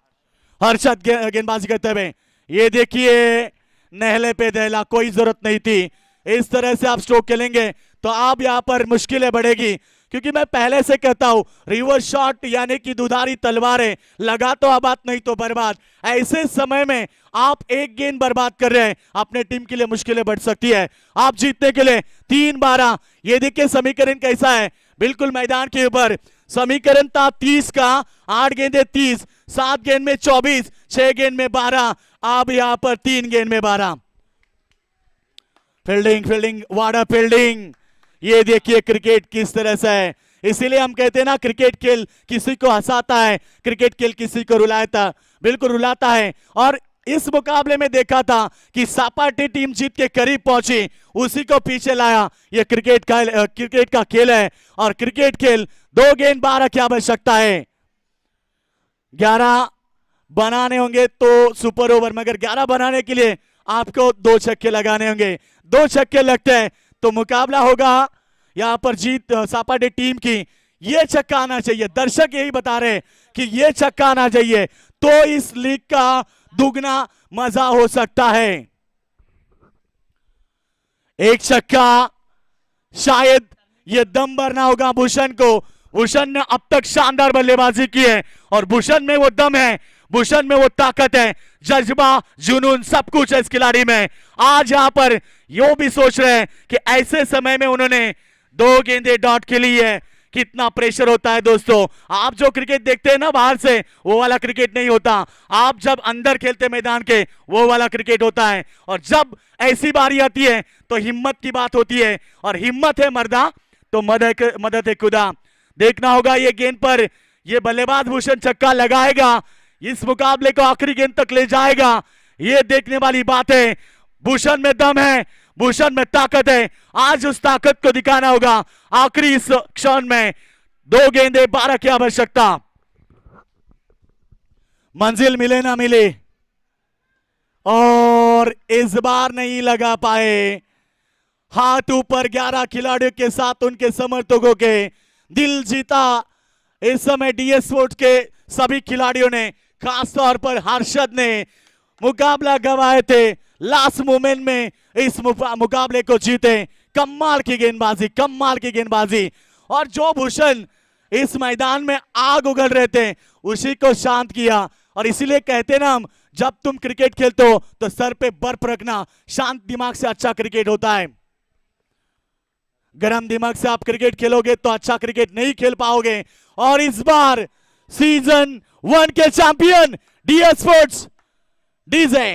हर्षद गेंदबाजी करते हुए। ये देखिए नहले पे दहला, कोई जरूरत नहीं थी। इस तरह से आप स्ट्रोक खेलेंगे तो आप यहां पर मुश्किलें बढ़ेगी, क्योंकि मैं पहले से कहता हूं रिवर्स शॉट यानी कि दुधारी तलवारें, लगा तो आबाद नहीं तो बर्बाद। ऐसे समय में आप एक गेंद बर्बाद कर रहे हैं, अपने टीम के लिए मुश्किलें बढ़ सकती है। आप जीतने के लिए 3-12, ये देखिए समीकरण कैसा है, बिल्कुल मैदान के ऊपर समीकरण था 30 का। 8 गेंदे 30, 7 गेंद में 24, 6 गेंद में 12, अब यहां पर 3 गेंद में 12। फील्डिंग फील्डिंग वाड़ा फील्डिंग, ये देखिए क्रिकेट किस तरह से है। इसीलिए हम कहते हैं ना, क्रिकेट खेल किसी को हंसाता है, क्रिकेट खेल किसी को रुलाता, बिल्कुल रुलाता है। और इस मुकाबले में देखा था कि सापाटी टीम जीत के करीब पहुंची, उसी को पीछे लाया। ये क्रिकेट का खेल है, और क्रिकेट खेल 2 गेंद 12 की आवश्यकता है। 11 बनाने होंगे तो सुपर ओवर, मगर 11 बनाने के लिए आपको 2 छक्के लगाने होंगे। 2 छक्के लगते हैं तो मुकाबला होगा यहां पर जीत सापाटी टीम की। ये छक्का आना चाहिए, दर्शक यही बता रहे कि ये छक्का आना चाहिए, तो इस लीग का दुगना मजा हो सकता है। एक छक्का, शायद ये दम भरना होगा भूषण को। भूषण ने अब तक शानदार बल्लेबाजी की है, और भूषण में वो दम है, भूषण में वो ताकत है, जज्बा जुनून सब कुछ है इस खिलाड़ी में। आज यहां पर यो भी सोच रहे हैं कि ऐसे समय में उन्होंने 2 गेंदे डॉट खेली है, कितना प्रेशर होता है दोस्तों। आप जो क्रिकेट देखते हैं ना बाहर से, वो वाला क्रिकेट नहीं होता। आप जब अंदर खेलते मैदान के, वो वाला क्रिकेट होता है। और जब ऐसी बारी आती है तो हिम्मत की बात होती है, और हिम्मत है मर्दा तो मदद है खुदा। देखना होगा ये गेंद पर ये बल्लेबाज भूषण छक्का लगाएगा, इस मुकाबले को आखिरी गेंद तक ले जाएगा, ये देखने वाली बात है। भूषण में दम है, भूषण में ताकत है, आज उस ताकत को दिखाना होगा आखिरी इस क्षण में। 2 गेंदे 12 की आवश्यकता। मंजिल मिले ना मिले, और इस बार नहीं लगा पाए। हाथ ऊपर 11 खिलाड़ियों के साथ उनके समर्थकों के दिल जीता इस समय डीएस स्पोर्ट्स के सभी खिलाड़ियों ने, खास तौर पर हर्षद ने मुकाबला गंवाए थे, लास्ट मोमेंट में इस मुकाबले को जीते। कमाल की गेंदबाजी, कमाल की गेंदबाजी। और जो भूषण इस मैदान में आग उगल रहे थे, उसी को शांत किया। और इसीलिए कहते ना हम, जब तुम क्रिकेट खेलते हो तो सर पे बर्फ रखना, शांत दिमाग से अच्छा क्रिकेट होता है। गरम दिमाग से आप क्रिकेट खेलोगे तो अच्छा क्रिकेट नहीं खेल पाओगे। और इस बार सीजन 1 के चैंपियन डीएस स्पोर्ट्स डीजे।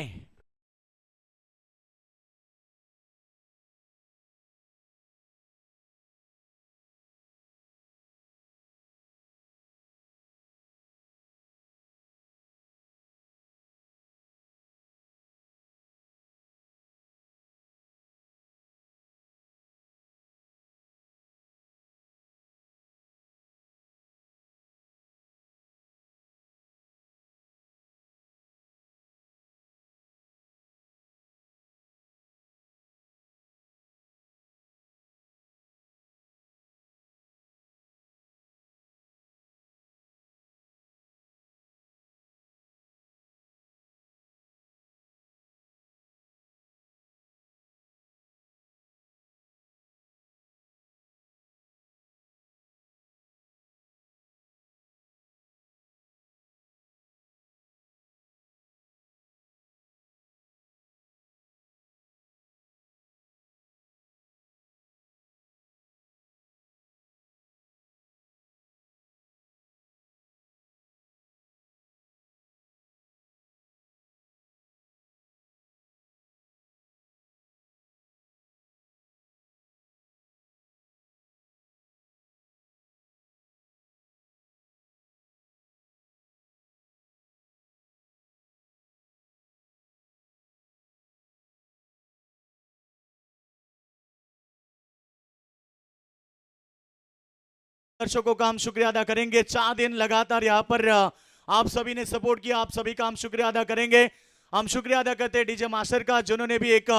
दर्शकों का हम शुक्रिया अदा करेंगे। 4 दिन लगातार यहाँ पर आप सभी ने सपोर्ट किया, आप सभी का हम शुक्रिया अदा करेंगे। हम शुक्रिया अदा करते हैं डीजे मास्टर का, जिन्होंने भी एक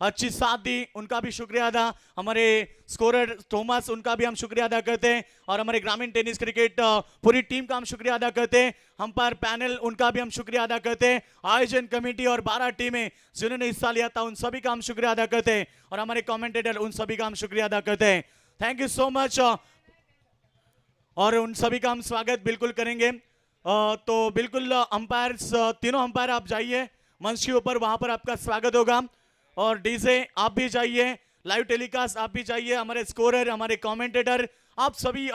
अच्छी साथ दी, उनका भी शुक्रिया अदा। हमारे स्कोरर थॉमस, उनका भी हम शुक्रिया अदा करते हैं। और हमारे ग्रामीण टेनिस क्रिकेट पूरी टीम का हम शुक्रिया अदा करते हैं। अंपायर पैनल, उनका भी हम शुक्रिया अदा करते हैं। आयोजन कमेटी और 12 टीमें जिन्होंने हिस्सा लिया था, उन सभी का हम शुक्रिया अदा करते हैं। और हमारे कॉमेंटेटर, उन सभी का हम शुक्रिया अदा करते हैं। Thank you so much. और उन सभी का हम स्वागत बिल्कुल करेंगे। तो बिल्कुल अंपायर्स, तीनों अंपायर आप जाइए मंच के ऊपर, वहां पर आपका स्वागत होगा। और डीजे आप भी जाइए, लाइव टेलीकास्ट आप भी जाइए, हमारे स्कोरर, हमारे कमेंटेटर, आप सभी